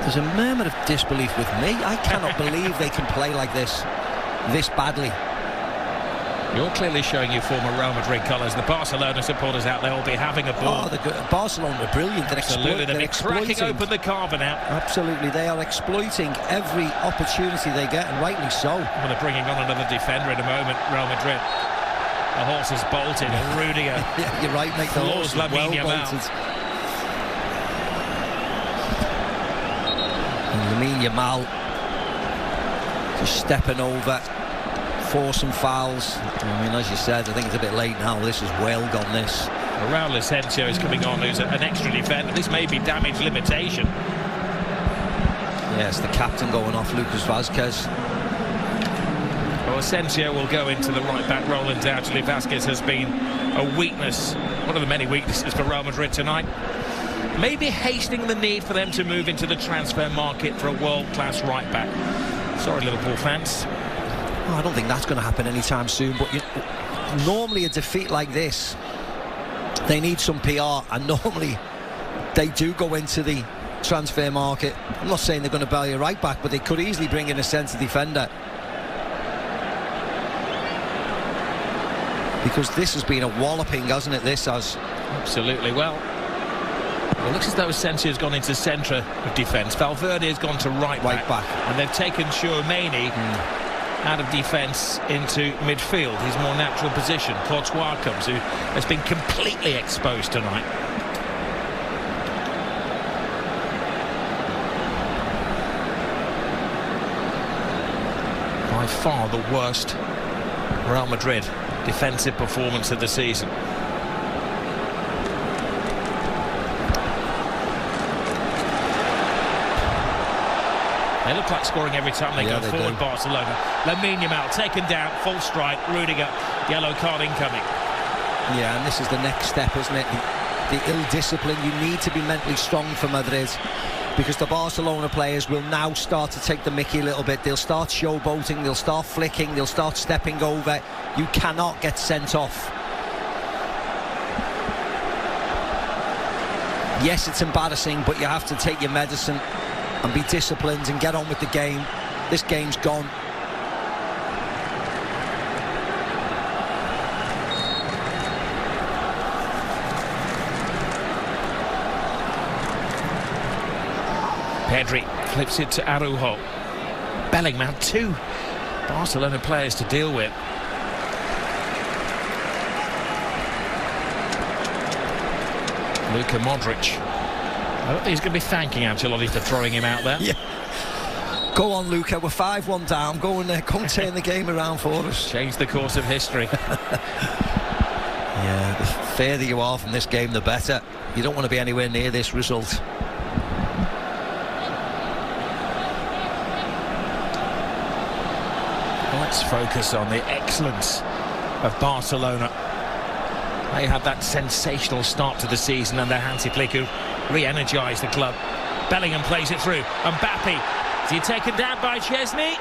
There's a murmur of disbelief with me. I cannot believe they can play like this badly. You're clearly showing your former Real Madrid colours. The Barcelona supporters out there will be having a ball. Oh, Barcelona are brilliant. Absolutely, they'll be cracking open the carver now. Absolutely, they are exploiting every opportunity they get, and rightly so. Well, they're bringing on another defender in a moment, Real Madrid. The horse is bolted, and Rudiger. Yeah, you're right, mate. The horse is well bolted. And Lamine Yamal just stepping over. Forcing fouls. I mean, as you said, I think it's a bit late now. This is well gone, this. Raul Asensio is coming on, who's an extra defender. This may be damage limitation. Yes, the captain going off, Lucas Vázquez. Well, Asensio will go into the right-back role, and undoubtedly Vázquez has been a weakness, one of the many weaknesses for Real Madrid tonight. Maybe hastening the need for them to move into the transfer market for a world-class right-back. Sorry, Liverpool fans. Oh, I don't think that's going to happen anytime soon, but normally a defeat like this, they need some PR, and normally they do go into the transfer market. I'm not saying they're going to buy a right back, but they could easily bring in a centre defender, because this has been a walloping, hasn't it? This has. Absolutely. Well, it looks as though Asensio's gone into centre of defence. Valverde has gone to right back, and they've taken Tchouaméni out of defence into midfield, his more natural position. Courtois comes, who has been completely exposed tonight. By far the worst Real Madrid defensive performance of the season. They look like scoring every time they go forward, do. Barcelona. Lamine Yamal taken down, full strike. Rudiger, yellow card incoming. Yeah, and this is the next step, isn't it? the ill-discipline. You need to be mentally strong for Madrid, because the Barcelona players will now start to take the mickey a little bit. They'll start showboating, they'll start flicking, they'll start stepping over. You cannot get sent off. Yes, it's embarrassing, but you have to take your medicine and be disciplined and get on with the game. This game's gone. Pedri flips it to Araujo. Bellingham, 2 Barcelona players to deal with. Luka Modric. I don't think he's going to be thanking Ancelotti for throwing him out there. Yeah. Go on, Luka, we're 5-1 down. Go and turn the game around for us. Change the course of history. Yeah, the further you are from this game, the better. You don't want to be anywhere near this result. Let's focus on the excellence of Barcelona. They had that sensational start to the season under Hansi Flick, who re-energised the club. Bellingham plays it through. Mbappe, is he taken down by Chesney?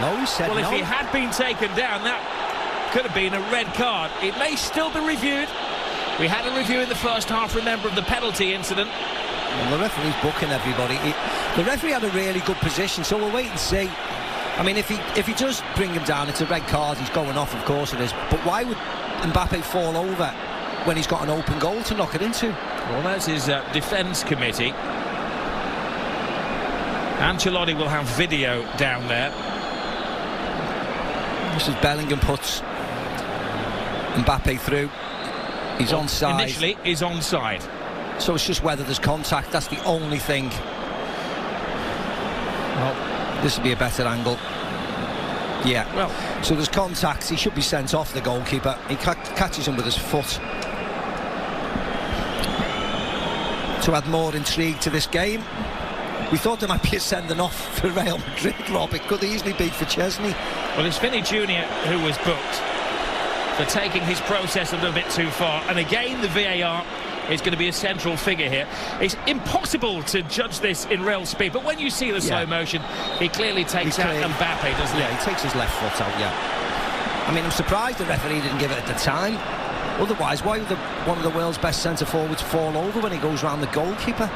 No, he said well, no. If he had been taken down, that could have been a red card. It may still be reviewed. We had a review in the first half, remember, of the penalty incident. Well, the referee's booking everybody. The referee had a really good position, so we'll wait and see. I mean, if he does bring him down, it's a red card. He's going off, of course it is. But why would Mbappe fall over when he's got an open goal to knock it into? Well, that's his defence committee. Ancelotti will have video down there. This is Bellingham puts Mbappe through. He's onside. Initially, he's onside. So it's just whether there's contact. That's the only thing. Well, this would be a better angle. Yeah. Well, so there's contact. He should be sent off, the goalkeeper. He catches him with his foot. To add more intrigue to this game, we thought there might be a sending off for Real Madrid, Rob. It could easily be for Chesney. Well, it's Vinny Jr. who was booked for taking his process a little bit too far. And again, the VAR is going to be a central figure here. It's impossible to judge this in real speed, but when you see the slow motion, he clearly takes out Mbappe, doesn't he? Yeah, he takes his left foot out, yeah. I mean, I'm surprised the referee didn't give it at the time. Otherwise, why would one of the world's best centre-forwards fall over when he goes round the goalkeeper?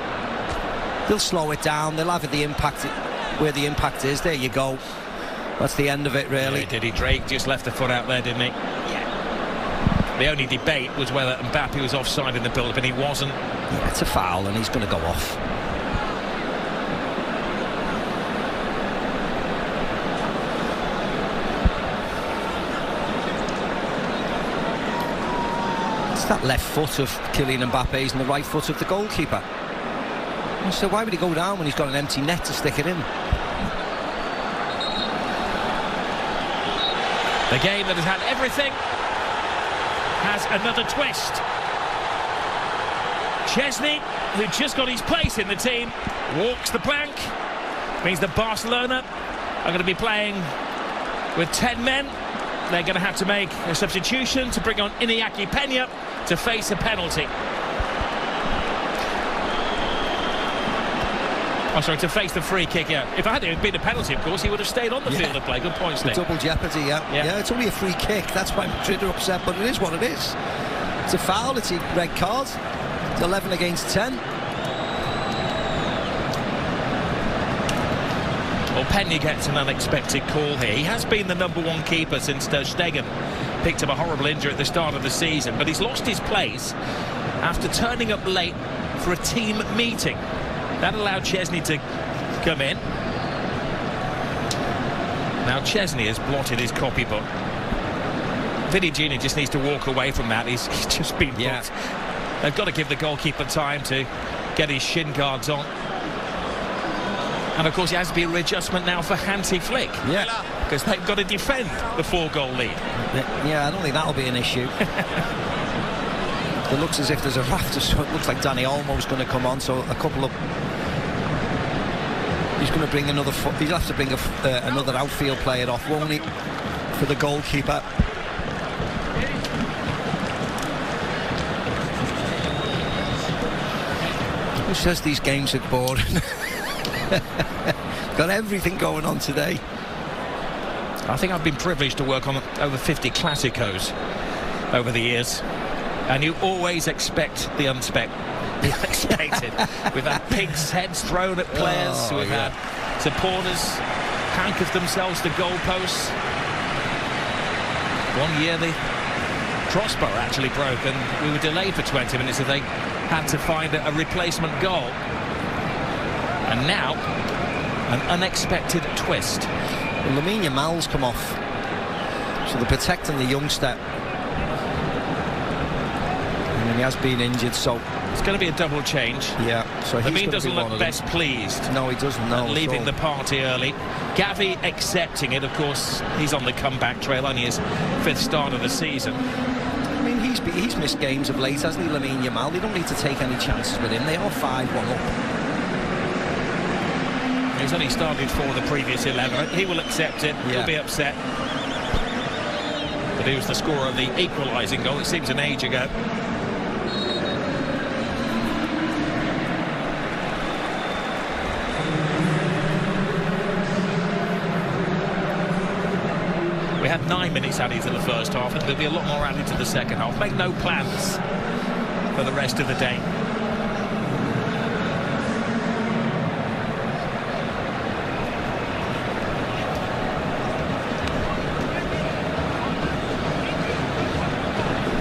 They'll slow it down, they'll have the impact where the impact is. There you go. That's the end of it, really. Yeah, did he? Drake just left the foot out there, didn't he? Yeah. The only debate was whether Mbappe was offside in the build-up, and he wasn't. Yeah, it's a foul, and he's going to go off. It's that left foot of Kylian Mbappe's and the right foot of the goalkeeper. So why would he go down when he's got an empty net to stick it in? The game that has had everything has another twist. Chesney, who just got his place in the team, walks the plank. Means that Barcelona are going to be playing with 10 men. They're going to have to make a substitution to bring on Iñaki Peña to face a penalty. Oh, sorry, to face the free kick, yeah. If it had been a penalty, of course, he would have stayed on the field of play. Good point, Nick. Double jeopardy, yeah. It's only a free kick. That's why Madrid are upset, but it is what it is. It's a foul, it's a red card. It's 11 against 10. Well, Peña gets an unexpected call here. He has been the #1 keeper since Ter Stegen picked up a horrible injury at the start of the season, but he's lost his place after turning up late for a team meeting. That allowed Chesney to come in. Now Chesney has blotted his copybook. Vinny Jr. just needs to walk away from that. He's just been booked. They've got to give the goalkeeper time to get his shin guards on. And of course it has to be a readjustment now for Hansi Flick. Yeah. Because they've got to defend the 4-goal lead. Yeah, I don't think that'll be an issue. It looks as if there's a raft, so it looks like Danny Olmo's going to come on, so a couple of... He's going to bring another... He'll have to bring another outfield player off, won't he, for the goalkeeper. Who says these games are boring? Got everything going on today. I think I've been privileged to work on over 50 Clásicos over the years, and you always expect the unexpected. We've had pigs' heads thrown at players. We've had supporters handcuff themselves to goalposts. One year the crossbar actually broke and we were delayed for 20 minutes so they had to find a replacement goal. And now an unexpected twist. Well, Lamine Yamal's come off, so they're protecting the youngster. I mean, he has been injured, so it's going to be a double change. Yeah, so Lamine doesn't look best pleased. No, he doesn't. No, leaving the party early. Gavi accepting it. Of course, he's on the comeback trail. Only his 5th start of the season. I mean, he's missed games of late, hasn't he, Lamine Yamal? They don't need to take any chances with him. They are 5-1 up. He's only started for the previous 11. He will accept it. Yeah. He'll be upset. But he was the scorer of the equalising goal. It seems an age ago. We had 9 minutes added to the first half, and there'll be a lot more added to the second half. Make no plans for the rest of the day.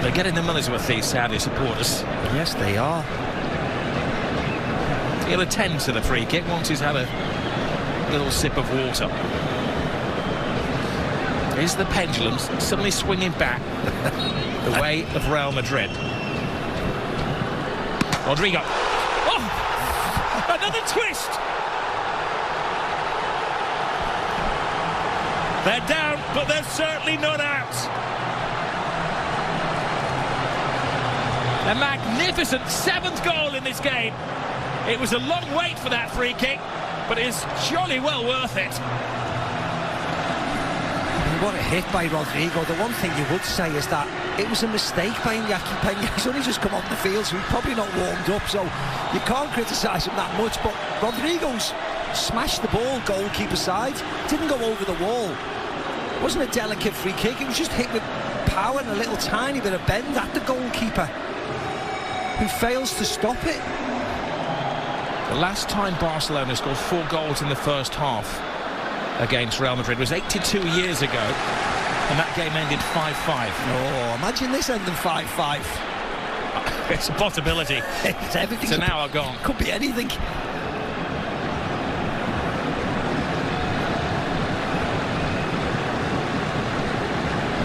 They're getting the money's worth, these Saudi supporters. Yes, they are. He'll attend to the free kick once he's had a little sip of water. Is the pendulum suddenly swinging back the way of Real Madrid? Rodrigo. Oh! Another twist! They're down, but they're certainly not out. A magnificent 7th goal in this game. It was a long wait for that free kick, but it's surely well worth it. What a hit by Rodrigo. The one thing you would say is that it was a mistake by Iñaki Peña. He's only just come off the field, so he's probably not warmed up, so you can't criticise him that much. But Rodrigo's smashed the ball goalkeeper side. Didn't go over the wall. It wasn't a delicate free kick. It was just hit with power and a little tiny bit of bend at the goalkeeper, who fails to stop it. The last time Barcelona scored 4 goals in the first half against Real Madrid was 82 years ago, and that game ended 5-5. Oh, imagine this ending 5-5. It's a possibility. It's everything. It's an hour gone. Could be anything.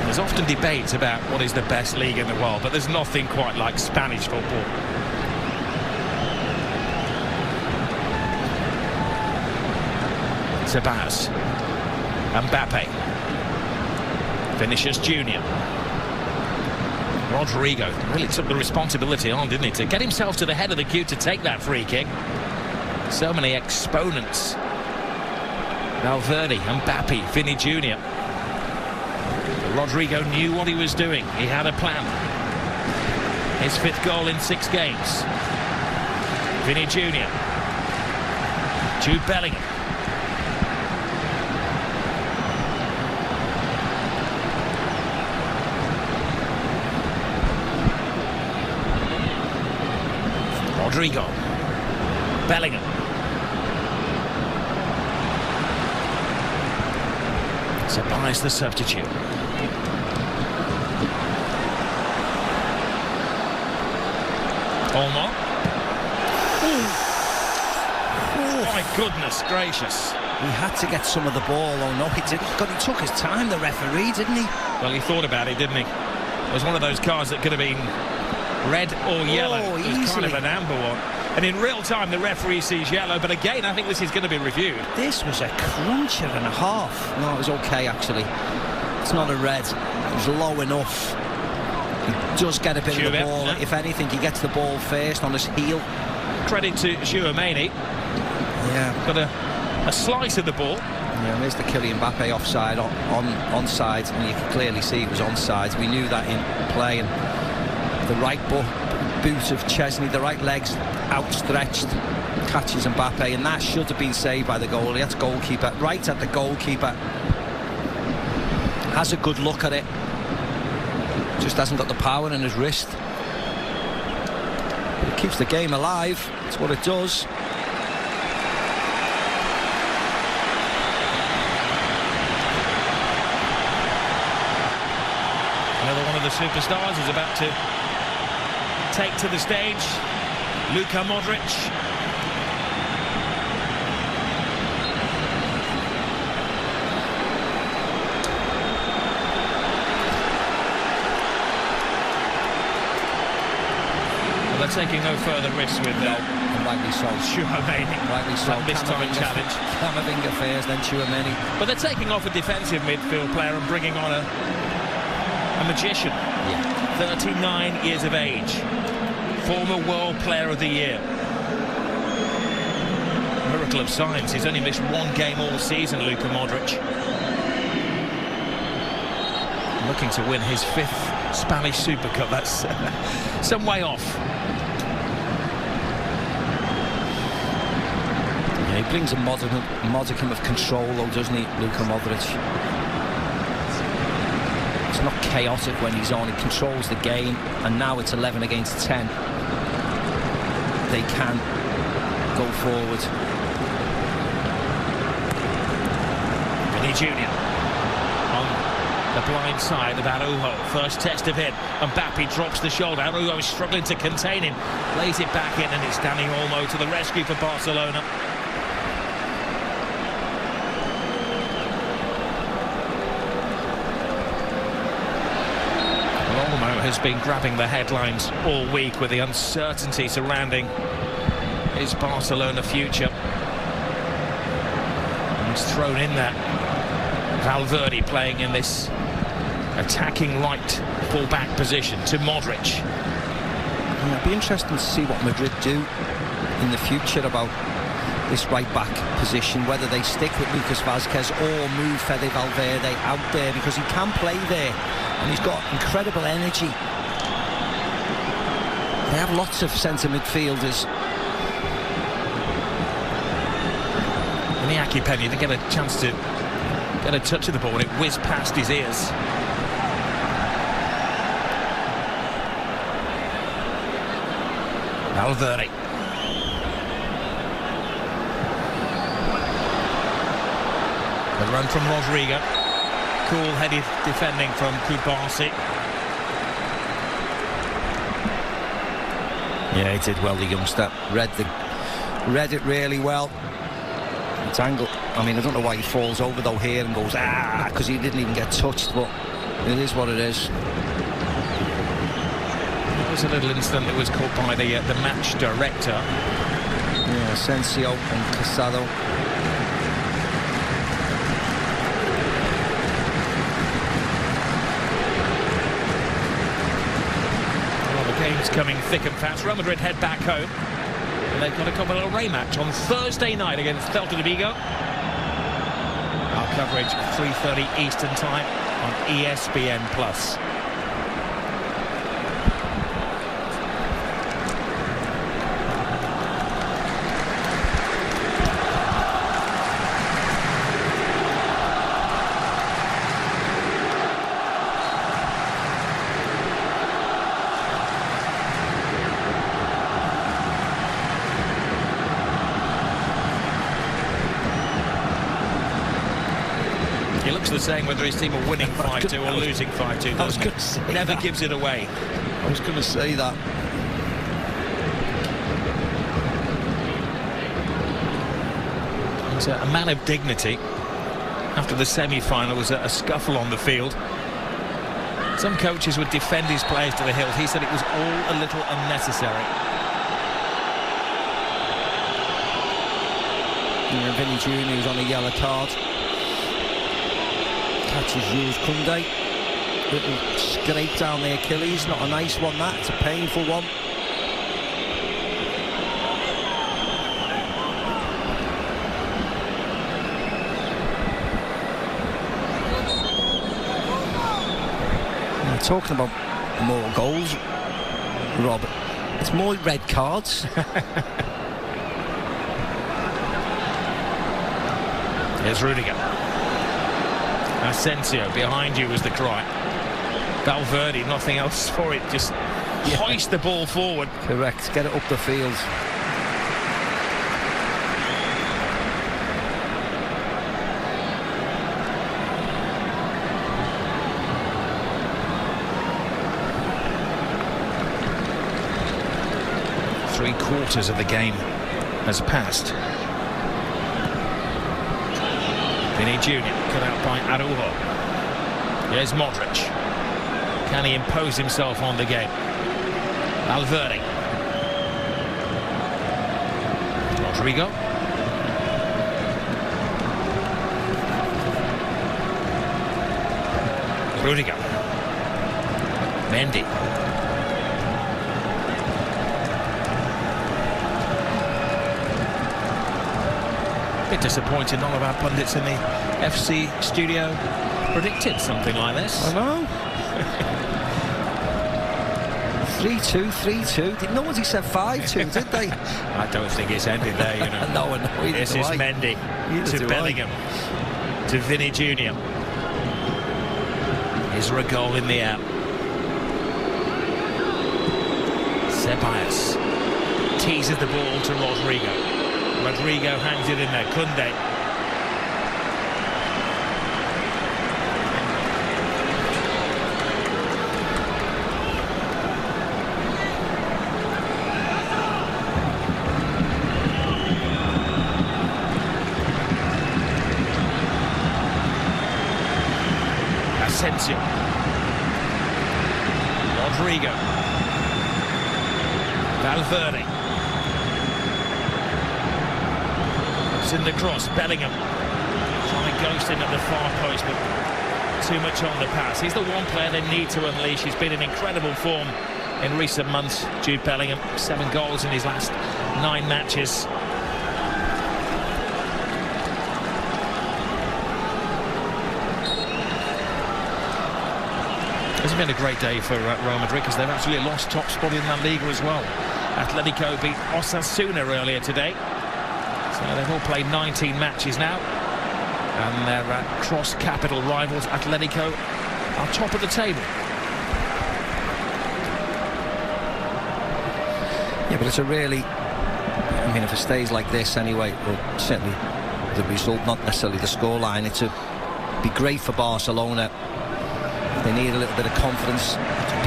There's often debates about what is the best league in the world, but there's nothing quite like Spanish football. Sebas. Mbappe. Vinicius Junior. Rodrigo really took the responsibility on, didn't he, to get himself to the head of the queue to take that free kick. So many exponents. Valverde, Mbappe, Vinny Junior. Rodrigo knew what he was doing. He had a plan. His 5th goal in 6 games. Vinny Junior. Jude Bellingham. Rodrigo. Bellingham. Sabai's the substitute. Olmo. My goodness gracious. He had to get some of the ball. Oh no, he didn't. God, he took his time, the referee, didn't he? Well, he thought about it, didn't he? It was one of those cards that could have been red or yellow. It was kind of an amber one. And in real time, the referee sees yellow. But again, I think this is going to be reviewed. This was a cruncher and a half. No, it was okay, actually. It's not a red. It was low enough. He does get a bit of the ball. Yeah. If anything, he gets the ball first on his heel. Credit to Tchouaméni. Yeah. Got a slice of the ball. Yeah, there's the Kylian Mbappe offside, onside, and you can clearly see it was onside. We knew that in play, and the right boot of Chesney, the right leg's outstretched, catches Mbappe, and that should have been saved by the goalie. That's goalkeeper, right at the goalkeeper. Has a good look at it, just hasn't got the power in his wrist. But it keeps the game alive, that's what it does. Another one of the superstars is about to take to the stage. Luka Modric. Well, they're taking no further risks with rightly so. Tchouaméni. Rightly so. This time challenge. Camavinga first, then Tchouaméni. But they're taking off a defensive midfield player and bringing on a magician. Yeah. 39 years of age. Former World Player of the Year. Miracle of science. He's only missed one game all season, Luka Modric. Looking to win his 5th Spanish Super Cup. That's some way off. Yeah, he brings a modicum of control, though, doesn't he, Luka Modric? It's not chaotic when he's on. He controls the game, and now it's 11 against 10. They can go forward. Vinny Jr. on the blind side of Araujo. First test of hit. Mbappe drops the shoulder. Araujo is struggling to contain him. Lays it back in, and it's Dani Olmo to the rescue for Barcelona. Olmo has been grabbing the headlines all week with the uncertainty surrounding his Barcelona future. And he's thrown in that Valverde playing in this attacking right full-back position to Modric. Yeah, it'll be interesting to see what Madrid do in the future about this right-back position, whether they stick with Lucas Vázquez or move Fede Valverde out there, because he can play there and he's got incredible energy. They have lots of centre midfielders. Iñaki Peña didn't get a chance to get a touch of the ball when it whizzed past his ears. Valverde. The run from Rodrigo. Cool-headed defending from Kubasi. Yeah, he did well, the youngster. Read it really well. It's angle. I mean, I don't know why he falls over though here and goes because he didn't even get touched, but it is what it is. There was a little incident that was caught by the match director. Yeah, Asensio and Casado. Games coming thick and fast. Real Madrid head back home. And they've got a Copa del Rey match on Thursday night against Celta de Vigo. Our coverage 3:30 Eastern Time on ESPN+. He looks the same whether his team are winning 5-2 or losing 5-2. I was going to say never that. gives it away. I was going to say that. He's a man of dignity. After the semi-final, was a scuffle on the field. Some coaches would defend his players to the hilt. He said it was all a little unnecessary. Yeah, Vinny Jr. was on a yellow card. Catches Jules Koundé. Little scrape down the Achilles. Not a nice one, that. It's a painful one. Talking about more goals, Rob, It's more red cards. Here's Rudiger. Asensio, behind you was the cry. Valverde, nothing else for it, just hoist the ball forward. Correct, get it up the field. Three-quarters of the game has passed. Vini Jr. cut out by Araujo. Here's Modric. Can he impose himself on the game? Valverde. Rodrigo. Rudiger. Mendy. Bit disappointed none of our pundits in the FC studio predicted something like this. I know. 3-2, 3-2. Nobody said 5-2, did they? I don't think it's ended there, you know. No. This is Mendy to Bellingham to Vini Jr. Is there a goal in the air? Ceballos teases the ball to Rodrigo. Rodrigo hangs it in there. Koundé. Asensio. Rodrigo. Valverde. In the cross, Bellingham trying to ghost in at the far post, but too much on the pass. He's the one player they need to unleash. He's been in incredible form in recent months. Jude Bellingham, 7 goals in his last 9 matches. It's been a great day for Real Madrid because they've actually lost top spot in La Liga as well. Atletico beat Osasuna earlier today. So they've all played 19 matches now, and their cross-capital rivals, Atletico, are top of the table. Yeah, but it's a really... I mean, if it stays like this anyway, well, certainly the result, not necessarily the scoreline, it would be great for Barcelona. They need a little bit of confidence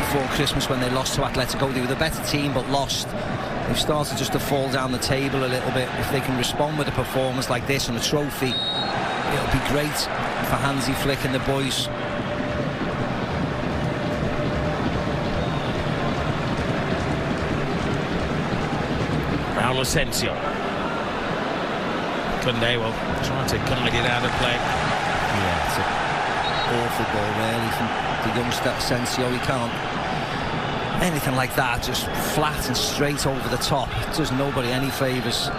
before Christmas when they lost to Atletico. They were the better team, but lost. They've started just to fall down the table a little bit. If they can respond with a performance like this and a trophy, it'll be great for Hansi Flick and the boys. Raul Asensio. Koundé will try to guide it out of play. Yeah, it's an awful ball really from the youngster Asensio. He can't. Anything like that, just flat and straight over the top, it does nobody any favours.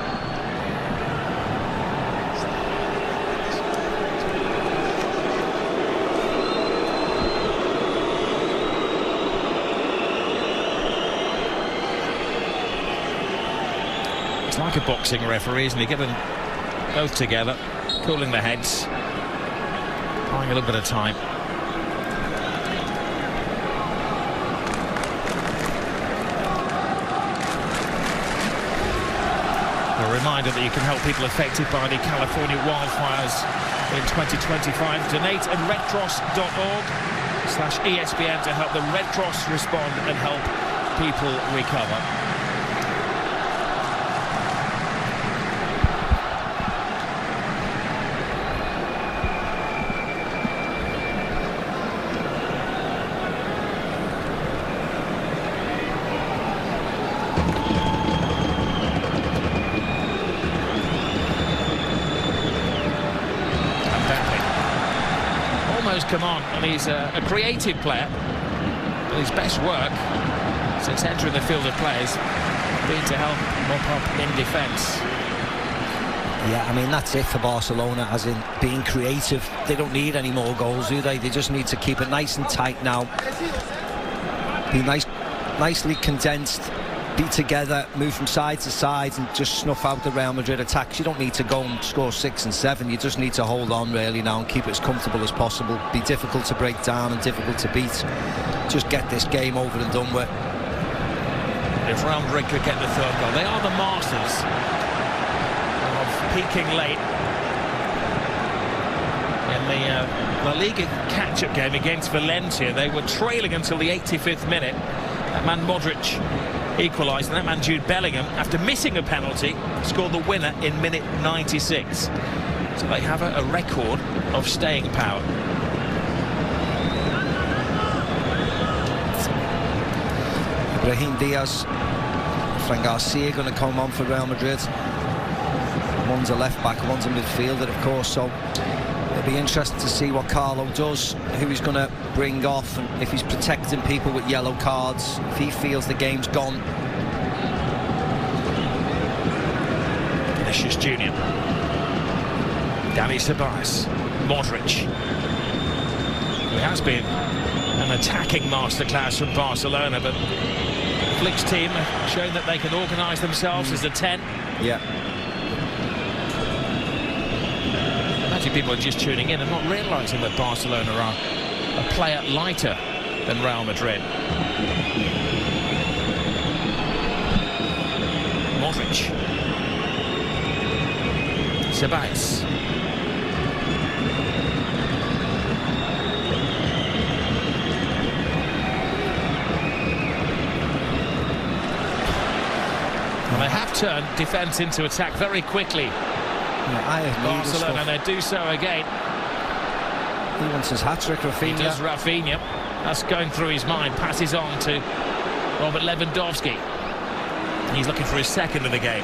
It's like a boxing referee, isn't he? Get them both together, cooling their heads, buying a little bit of time. A reminder that you can help people affected by the California wildfires in 2025. Donate at redcross.org/ESPN to help the Red Cross respond and help people recover. Come on, and he's a creative player, but his best work since entering the field of play has been to help mop up in defence. Yeah, I mean, that's it for Barcelona, as in being creative. They don't need any more goals, do they? They just need to keep it nice and tight now. Be nicely condensed be together, move from side to side and just snuff out the Real Madrid attacks. You don't need to go and score 6 and 7. You just need to hold on really now and keep it as comfortable as possible. Be difficult to break down and difficult to beat. Just get this game over and done with. If Real Madrid could get the third goal, they are the masters of peaking late. In the La Liga catch-up game against Valencia, they were trailing until the 85th minute. That man MADRID equalised, and that man Jude Bellingham, after missing a penalty, scored the winner in minute 96. So they have a record of staying power. Brahim Diaz, Fran Garcia going to come on for Real Madrid. One's a left back, one's a midfielder, of course, so it'll be interesting to see what Carlo does, who he's going to bring off, and if he's protecting people with yellow cards, if he feels the game's gone. Vinicius Junior, Dani Ceballos, Modric, who has been an attacking masterclass from Barcelona, but Flick's team have shown that they can organise themselves as a 10. Yeah. People are just tuning in and not realising that Barcelona are a player lighter than Real Madrid. Modric, Ceballos, and they have turned defence into attack very quickly. Barcelona, and they do so again. He wants his hat-trick, Rafinha. He does, Rafinha. That's going through his mind. Passes on to Robert Lewandowski. He's looking for his second of the game.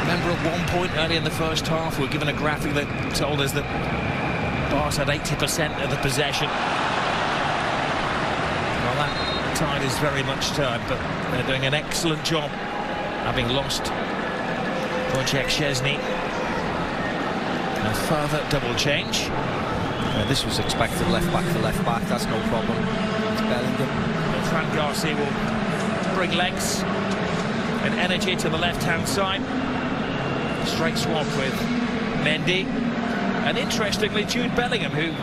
Remember at one point early in the first half, we were given a graphic that told us that Barca had 80% of the possession. Well, that tide is very much turned, but they're doing an excellent job, having lost Wojciech Szczesny. A further double change. This was expected, left back for left back, that's no problem. It's Bellingham. Well, Fran Garcia will bring legs and energy to the left-hand side. Straight swap with Mendy. And interestingly, Jude Bellingham, who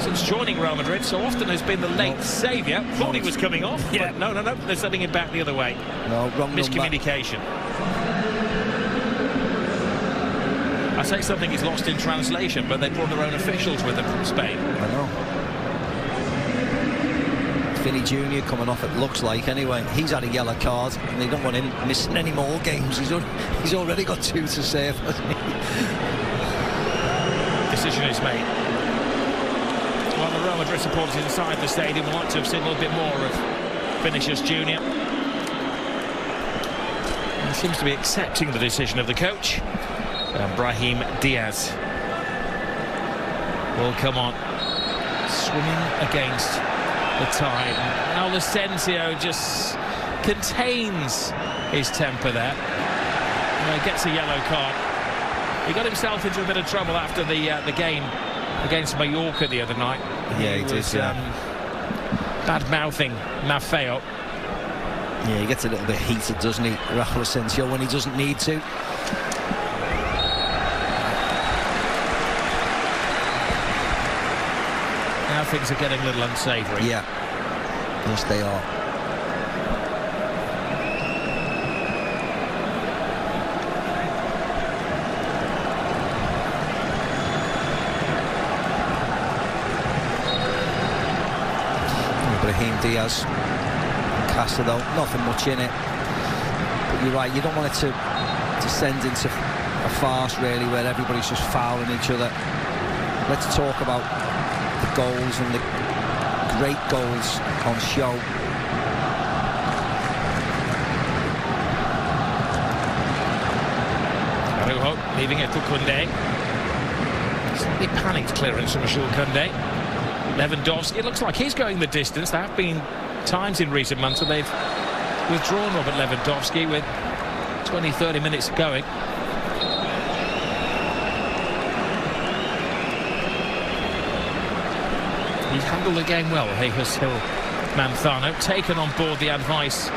since joining Real Madrid so often has been the late saviour, thought he was coming off, but no, they're sending him back the other way. No, wrong miscommunication. I say something is lost in translation, but they brought their own officials with them from Spain. I know. Vinny Jr. coming off, it looks like, anyway. He's had a yellow card, and they don't want him missing any more games. He's already got 2 to save, hasn't he? Decision is made. Well, the Real Madrid supporters inside the stadium would like to have seen a little bit more of Vinicius Junior. He seems to be accepting the decision of the coach. Brahim Diaz will come on, swimming against the tide. Now Asensio just contains his temper there. He gets a yellow card. He got himself into a bit of trouble after the game against Mallorca the other night. Yeah, he did. Bad-mouthing Maffeo. Yeah, he gets a little bit heated, doesn't he, Raul Asensio, when he doesn't need to. Now things are getting a little unsavoury. Yeah. Yes, they are. Brahim Diaz, Castro, nothing much in it. But you're right, you don't want it to descend into a farce, really, where everybody's just fouling each other. Let's talk about the goals and the great goals on show. Araujo leaving it to Koundé. Slightly panicked clearance from Jules Koundé. Lewandowski, it looks like he's going the distance. There have been times in recent months where they've withdrawn Robert Lewandowski with 20-30 minutes going. He's handled the game well. He'll Manzano, taken on board the advice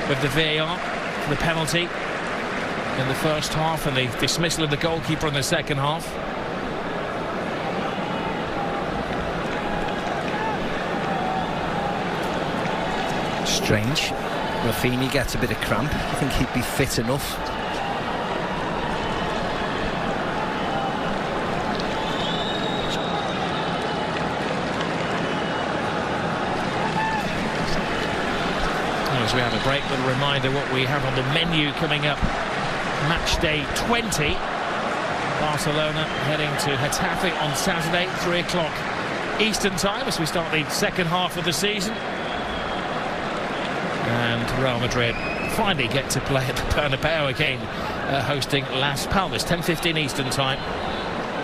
of the VAR for the penalty in the first half and the dismissal of the goalkeeper in the second half. Strange. Rafinha gets a bit of cramp. I think he'd be fit enough. As we have a break, little reminder what we have on the menu coming up. Match day 20. Barcelona heading to Getafe on Saturday, 3 o'clock Eastern time as we start the second half of the season. And Real Madrid finally get to play at the Bernabeu again, hosting Las Palmas, 10:15 Eastern time.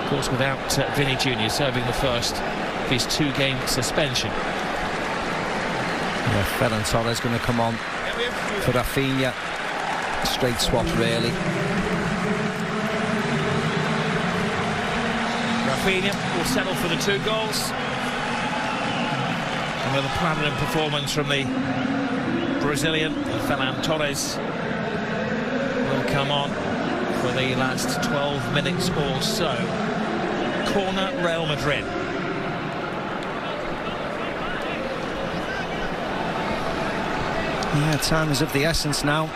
Of course, without Vinny Jr. serving the first of his 2-game suspension. Yeah, Ferran Torres going to come on for Rafinha. Straight swap, really. Rafinha will settle for the 2 goals. Another platinum performance from the Brazilian. Ferran Torres will come on for the last 12 minutes or so. Corner, Real Madrid. Yeah, time is of the essence now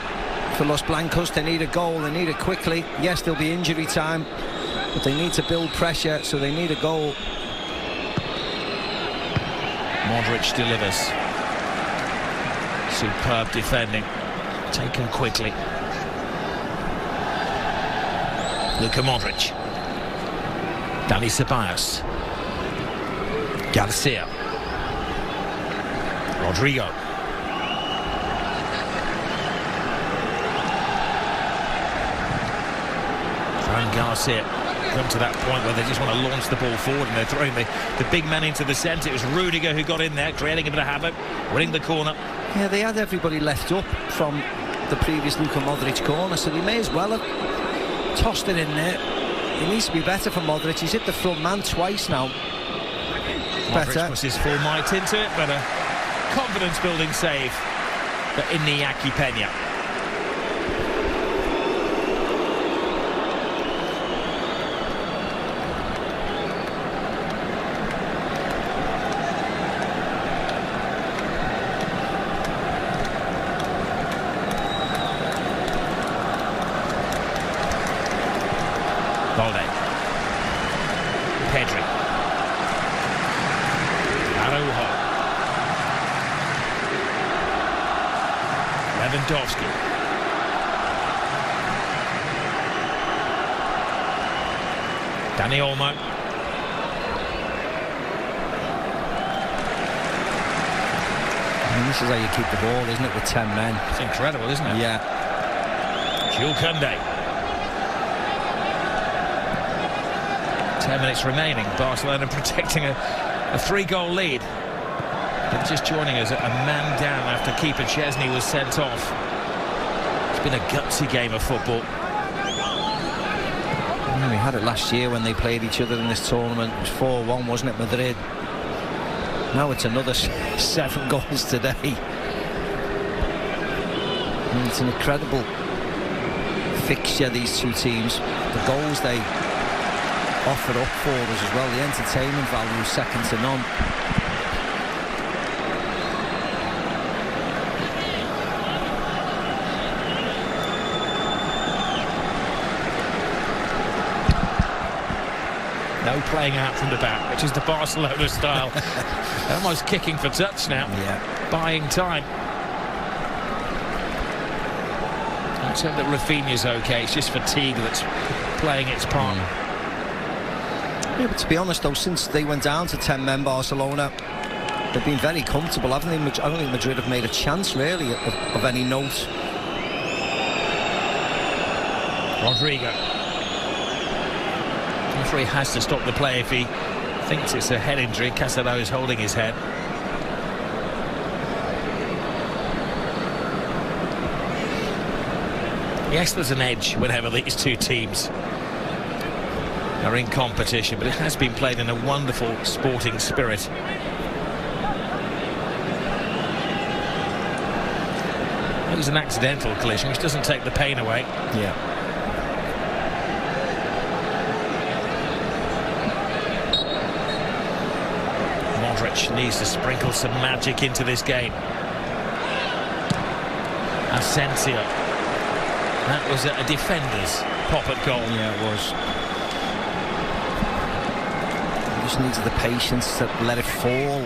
for Los Blancos. They need a goal, they need it quickly. Yes, there'll be injury time, but they need to build pressure, so they need a goal. Modric delivers. Superb defending, taken quickly. Luka Modric. Dani Ceballos. Garcia. Rodrigo. Fran Garcia come to that point where they just want to launch the ball forward and they're throwing the big man into the centre. It was Rudiger who got in there, creating a bit of havoc, winning the corner. Yeah, they had everybody left up from the previous Luka Modric corner, so they may as well have tossed it in there. It needs to be better for Modric. He's hit the front man twice now. Modric puts his full might into it, but a confidence-building save for Iñaki Peña. Balde. Pedri. Araujo. Lewandowski. Dani Olmo. This is how you keep the ball, isn't it, with 10 men? It's incredible, isn't it? Yeah. Jules Koundé. 10 minutes remaining. Barcelona protecting a 3-goal lead. But just joining us, a man down after keeper Chesney was sent off. It's been a gutsy game of football. We had it last year when they played each other in this tournament. It was 4-1, wasn't it, Madrid? Now it's another 7 goals today. And it's an incredible fixture, these two teams. The goals they offered up for us as well. The entertainment value is second to none. No playing out from the back, which is the Barcelona style. Almost kicking for touch now. Yeah. Buying time. Except that Rafinha's okay. It's just fatigue that's playing its part. Yeah, but to be honest, though, since they went down to 10 men, Barcelona, they've been very comfortable, haven't they? I don't think Madrid have made a chance, really, of any note. Rodrigo. The referee has to stop the play if he thinks it's a head injury. Casado is holding his head. Yes, there's an edge whenever these two teams are in competition, but it has been played in a wonderful sporting spirit. was an accidental collision, which doesn't take the pain away. Yeah. Modric needs to sprinkle some magic into this game. Asensio. That was a defender's pop-at goal. Yeah, it was. He just needs the patience to let it fall.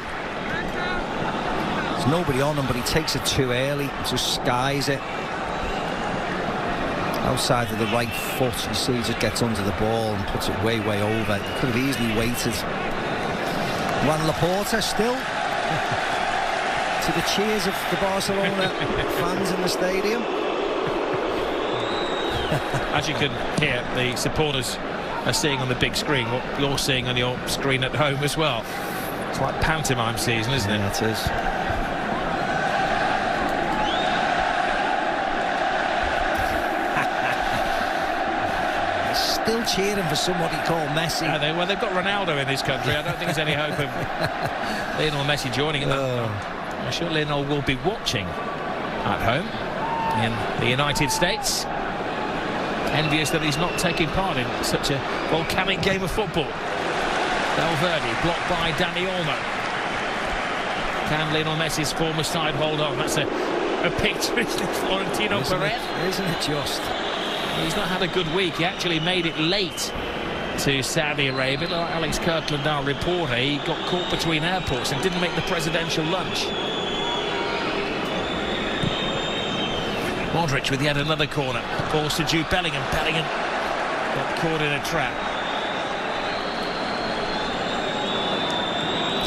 There's nobody on him, but he takes it too early, just skies it. Outside of the right foot, you see he just gets under the ball and puts it way, way over. He could have easily waited. Juan Laporta still to the cheers of the Barcelona fans in the stadium. As you can hear, the supporters are seeing on the big screen what you're seeing on your screen at home as well. It's like pantomime season, isn't it? Yeah, it is. Still cheering for somebody called Messi. Well, they've got Ronaldo in this country. I don't think there's any hope of Lionel Messi joining in that. I'm sure Lionel will be watching at home in the United States. Envious that he's not taking part in such a volcanic game of football. Valverde blocked by Dani Olmo. Can Lionel Messi's former side hold on? That's a picture of Florentino Perez. Isn't it just? He's not had a good week. He actually made it late to Saudi Arabia. Like Alex Kirkland, our reporter, he got caught between airports and didn't make the presidential lunch. Modric with yet another corner. Balls to Jude Bellingham. Bellingham got caught in a trap.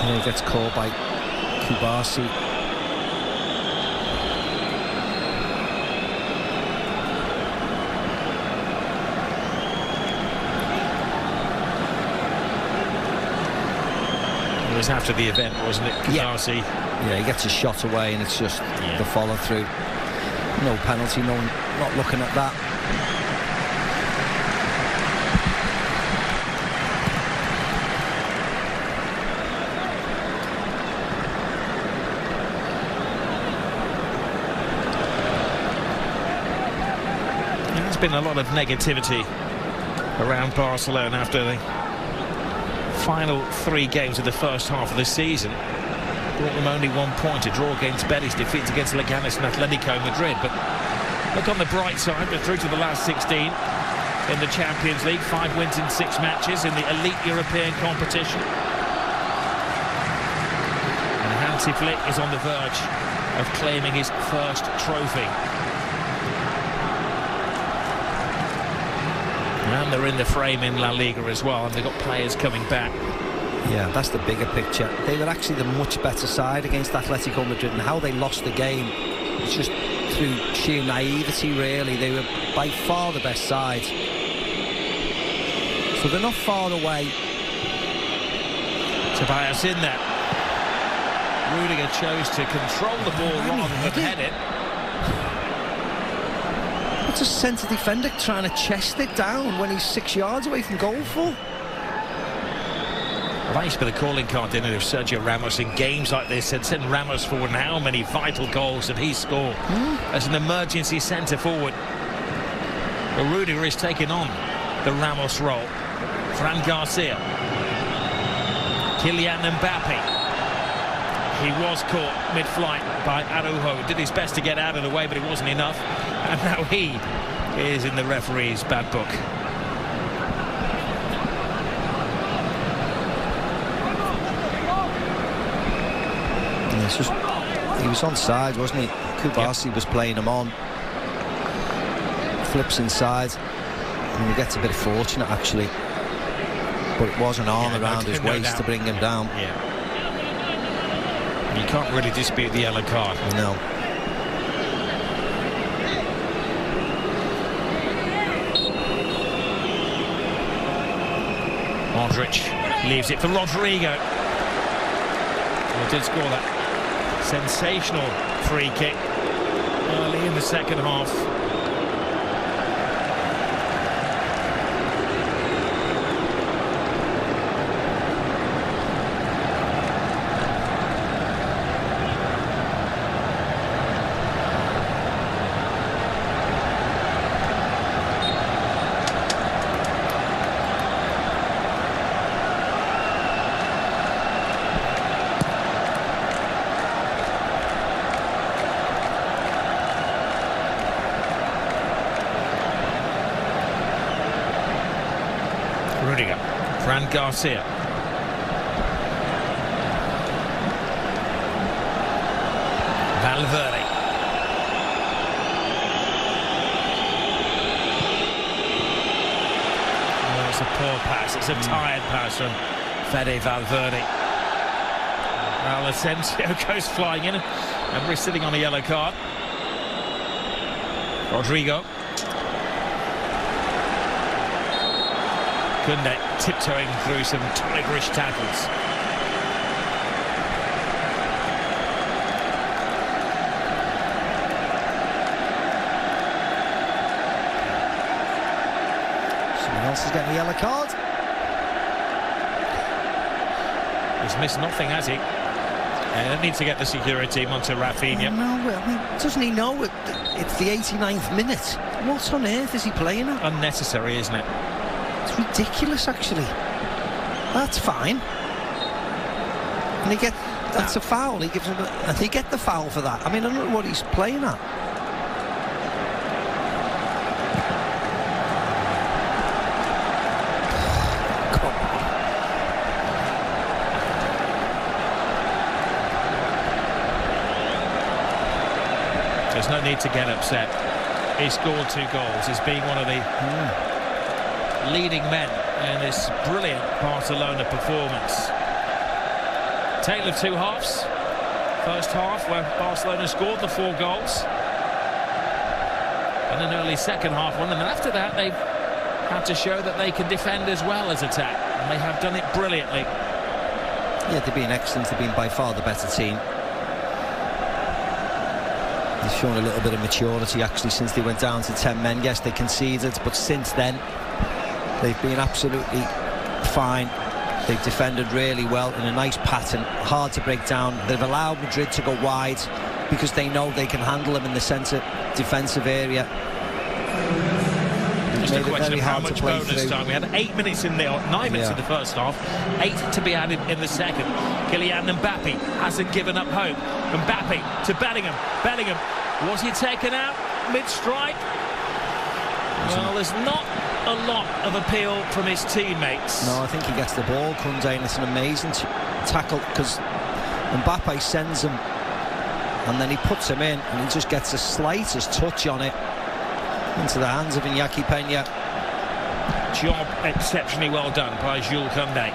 He gets caught by Kubasi. It was after the event, wasn't it? Kubasi. Yeah, he gets a shot away and it's just the follow through. No penalty, no, not looking at that. There's been a lot of negativity around Barcelona after the final 3 games of the first half of the season. Brought them only 1 point, a draw against Betis, defeat against Leganes and Atletico Madrid. But look on the bright side, we're through to the last 16 in the Champions League. 5 wins in 6 matches in the elite European competition. And Hansi Flick is on the verge of claiming his first trophy. And they're in the frame in La Liga as well, and they've got players coming back. Yeah, that's the bigger picture. They were actually the much better side against Atletico Madrid, and how they lost the game, it's just through sheer naivety, really. They were by far the best side. So they're not far away. Tobias in there. Rudiger chose to control the ball rather than head it. What's a centre defender trying to chest it down when he's 6 yards away from goal for? That used to be the calling card, didn't it, of Sergio Ramos in games like this, and send Ramos forward, and how many vital goals did he score as an emergency centre forward. Well, Rudiger is taking on the Ramos role. Fran Garcia. Kylian Mbappe. He was caught mid-flight by Araujo. Did his best to get out of the way, but it wasn't enough. And now he is in the referee's bad book. It's just, he was onside, wasn't he? Kubasi was playing him on. Flips inside. And he gets a bit fortunate, actually. But it was an arm around his waist to bring him down. Yeah. You can't really dispute the yellow card. No. Modric leaves it for Rodrigo. He did score that sensational free kick early in the second half. Fran Garcia. Valverde. Oh, it's a poor pass. It's a tired pass from Fede Valverde. Well, Asensio goes flying in, and we're sitting on a yellow card. Rodrigo. Koundé tiptoeing through some tigerish tackles. Someone else is getting a yellow card. He's missed nothing, has he? They need to get the security team onto Rafinha. No, I mean, doesn't he know it's the 89th minute? What on earth is he playing at? Unnecessary, isn't it? It's ridiculous, actually. That's fine. And he that's a foul. He gives him, and he get the foul for that. I mean, I don't know what he's playing at. There's no need to get upset. He scored 2 goals. He's being one of the leading men in this brilliant Barcelona performance. Tale of 2 halves. First half where Barcelona scored the 4 goals. And an early second half one. And then after that they've had to show that they can defend as well as attack. And they have done it brilliantly. Yeah, they've been excellent. They've been by far the better team. They've shown a little bit of maturity actually since they went down to 10 men. Yes, they conceded, but since then they've been absolutely fine. They've defended really well in a nice pattern, hard to break down. They've allowed Madrid to go wide because they know they can handle them in the centre defensive area. Just a question of how much bonus time. We had 8 minutes in there, 9 minutes in the first half, 8 to be added in the second. Kylian Mbappe hasn't given up hope. Mbappe to Bellingham. Bellingham, was he taken out mid-strike? Well, there's not a lot of appeal from his teammates. No, I think he gets the ball, Koundé, and it's an amazing tackle because Mbappe sends him and then he puts him in and he just gets the slightest touch on it into the hands of Iñaki Peña. Job exceptionally well done by Jules Koundé.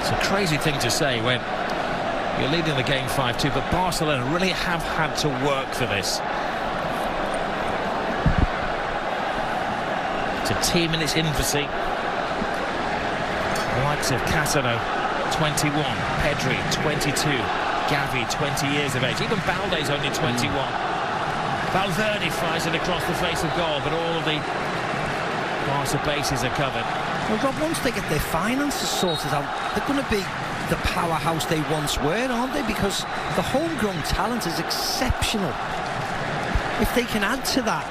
It's a crazy thing to say when you're leading the game 5-2, but Barcelona really have had to work for this. It's a team in its infancy. The likes of Casano, 21, Pedri, 22, Gavi, 20 years of age. Even Balde's only 21. Valverde fires it across the face of goal, but all of the Barca bases are covered. Well, Rob, once they get their finances sorted out, they're going to be the powerhouse they once were, aren't they? Because the homegrown talent is exceptional. If they can add to that.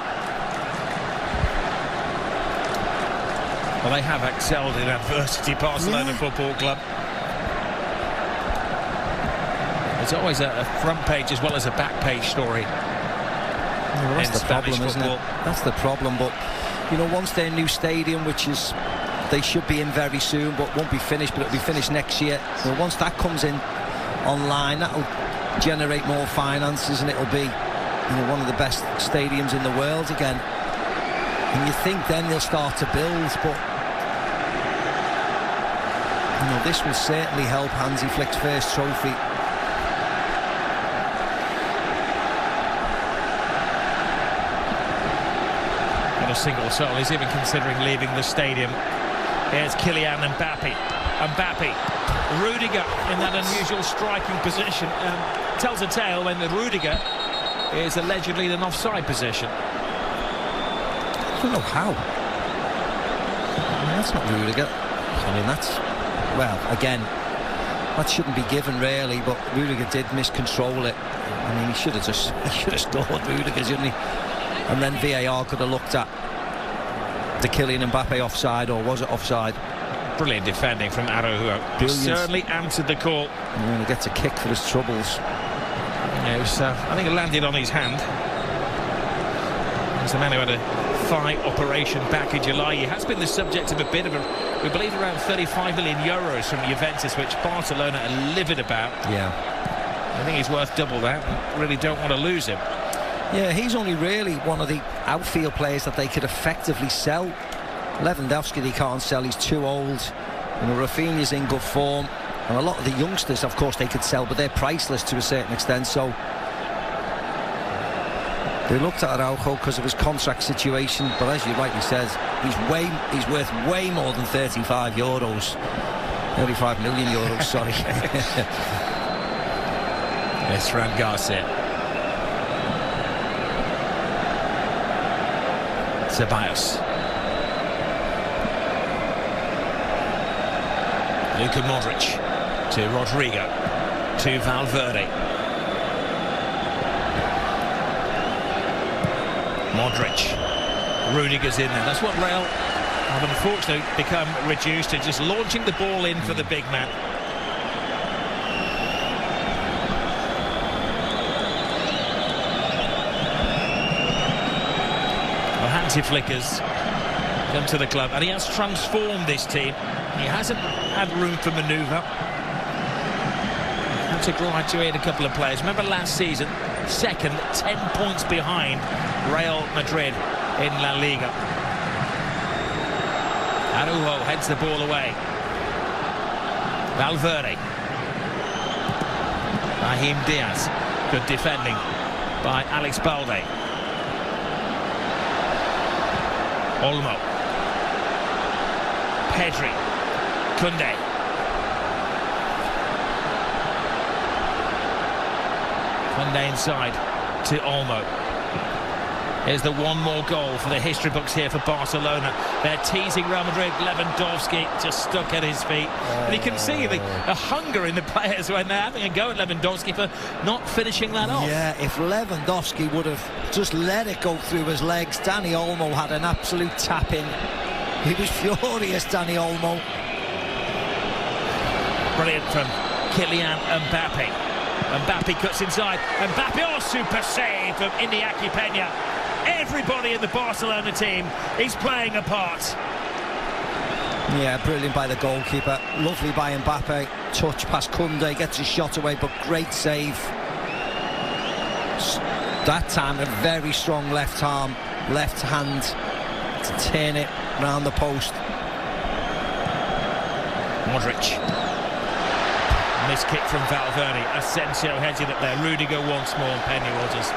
Well, they have excelled in adversity, Barcelona Football Club. There's always a front page as well as a back page story. Well, that's the problem, isn't it? That's the problem. But you know, once their new stadium, which is they should be in very soon, but won't be finished, but it'll be finished next year. You know, once that comes in online, that'll generate more finances, and it'll be, you know, one of the best stadiums in the world again. And you think then they'll start to build, but you know, this will certainly help Hansi Flick's first trophy. A single soul. He's even considering leaving the stadium. Here's Kylian Mbappe. Mbappe, Rudiger in that unusual striking position. Tells a tale when the Rudiger is allegedly in an offside position. I don't know how. I mean, that's not Rudiger. I mean, that's, well, again, that shouldn't be given really, but Rudiger did miscontrol it. I mean, he should have scored, Rudiger, shouldn't he? And then VAR could have looked at the Kylian Mbappe offside, or was it offside? Brilliant defending from Araujo. He certainly answered the call. And he gets a kick for his troubles. Yeah, it was, I think it landed on his hand. He's the man who had a thigh operation back in July. He has been the subject of a bid of, we believe, around 35 million euros from Juventus, which Barcelona are livid about. Yeah. I think he's worth double that. Really don't want to lose him. Yeah, he's only really one of the outfield players that they could effectively sell. Lewandowski they can't sell, he's too old. You know, Rafinha's in good form. And a lot of the youngsters, of course, they could sell, but they're priceless to a certain extent. So they looked at Araujo because of his contract situation, but as you rightly said, he's worth way more than 35 euros. 35 million euros, sorry. Yes, Fran Garcia. Ceballos. Luka Modric to Rodrigo to Valverde. Modric. Rudiger's in there. That's what Real have unfortunately become reduced to, just launching the ball in for the big man. Well, Hansi Flicker's come to the club and he has transformed this team. He hasn't had room for manoeuvre. Had to graduate a couple of players. Remember last season, second, 10 points behind Real Madrid in La Liga. Araujo heads the ball away. Valverde. Brahim Diaz. Good defending by Alex Balde. Olmo. Pedri. Koundé. Koundé inside to Olmo. Here's the one more goal for the history books here for Barcelona. They're teasing Real Madrid. Lewandowski just stuck at his feet. And you can see the hunger in the players when they're having a go at Lewandowski for not finishing that off. Yeah, if Lewandowski would have just let it go through his legs, Dani Olmo had an absolute tap-in. He was furious, Dani Olmo. Brilliant from Kylian Mbappe. Mbappe cuts inside. Mbappe, oh, super save from Iñaki Peña. Everybody in the Barcelona team is playing a part. Yeah, brilliant by the goalkeeper. Lovely by Mbappe. Touch past Koundé, gets his shot away, but great save. That time a very strong left arm, left hand to turn it round the post. Modric. Missed kick from Valverde. Asensio heads it up there. Rudiger once more. Peña will just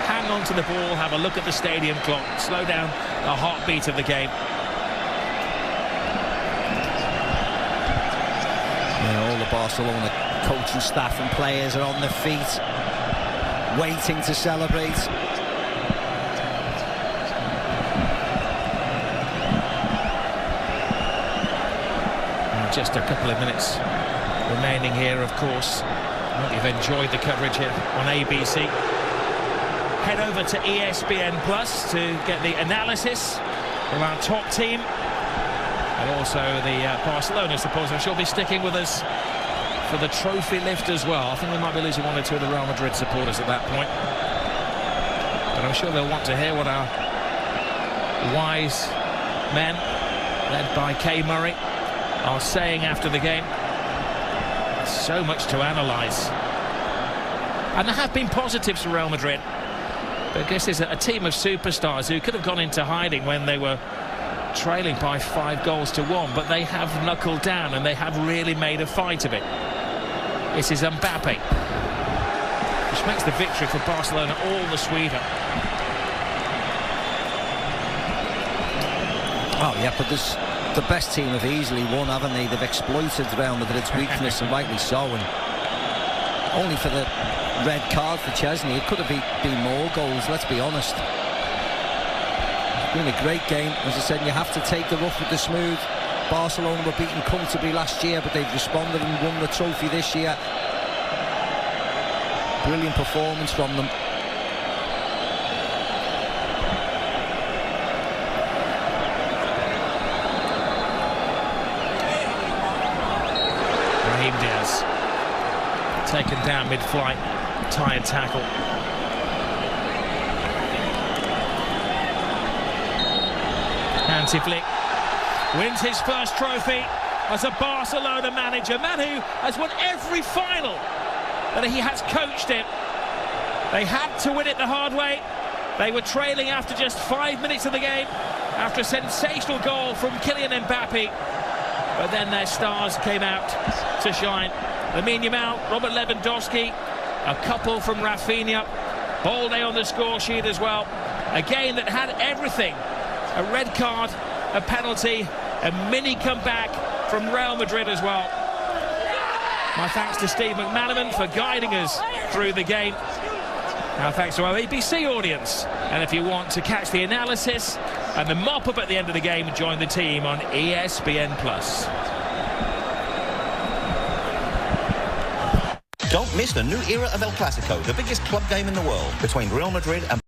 hang on to the ball, have a look at the stadium clock, slow down the heartbeat of the game. Yeah, all the Barcelona coaching staff and players are on their feet, waiting to celebrate. And just a couple of minutes remaining here, of course. I hope you've enjoyed the coverage here on ABC. Head over to ESPN Plus to get the analysis from our top team, and also the Barcelona supporters. I'm sure will be sticking with us for the trophy lift as well. I think we might be losing one or two of the Real Madrid supporters at that point, but I'm sure they'll want to hear what our wise men, led by Kay Murray, are saying after the game. So much to analyse, and there have been positives for Real Madrid. But this is a team of superstars who could have gone into hiding when they were trailing by 5-1, but they have knuckled down and they have really made a fight of it. This is Mbappe, which makes the victory for Barcelona all the sweeter. Oh yeah, but the best team have easily won, haven't they? They've exploited Real Madrid's weakness, and rightly so. And only for the red card for Chesney, it could have been more goals, let's be honest. It's been a great game. As I said, you have to take the rough with the smooth. Barcelona were beaten comfortably last year, but they've responded and won the trophy this year. Brilliant performance from them. Brahim Diaz taken down mid-flight, tired tackle. Hansi Flick wins his first trophy as a Barcelona manager, man who has won every final that he has coached in. They had to win it the hard way. They were trailing after just 5 minutes of the game, after a sensational goal from Kylian Mbappe. But then their stars came out to shine. Lamine Yamal, Robert Lewandowski, a couple from Rafinha, Balde on the score sheet as well. A game that had everything. A red card, a penalty, a mini comeback from Real Madrid as well. My thanks to Steve McManaman for guiding us through the game. Now thanks to our ABC audience. And if you want to catch the analysis and the mop-up at the end of the game, join the team on ESPN+. Don't miss the new era of El Clasico, the biggest club game in the world, between Real Madrid and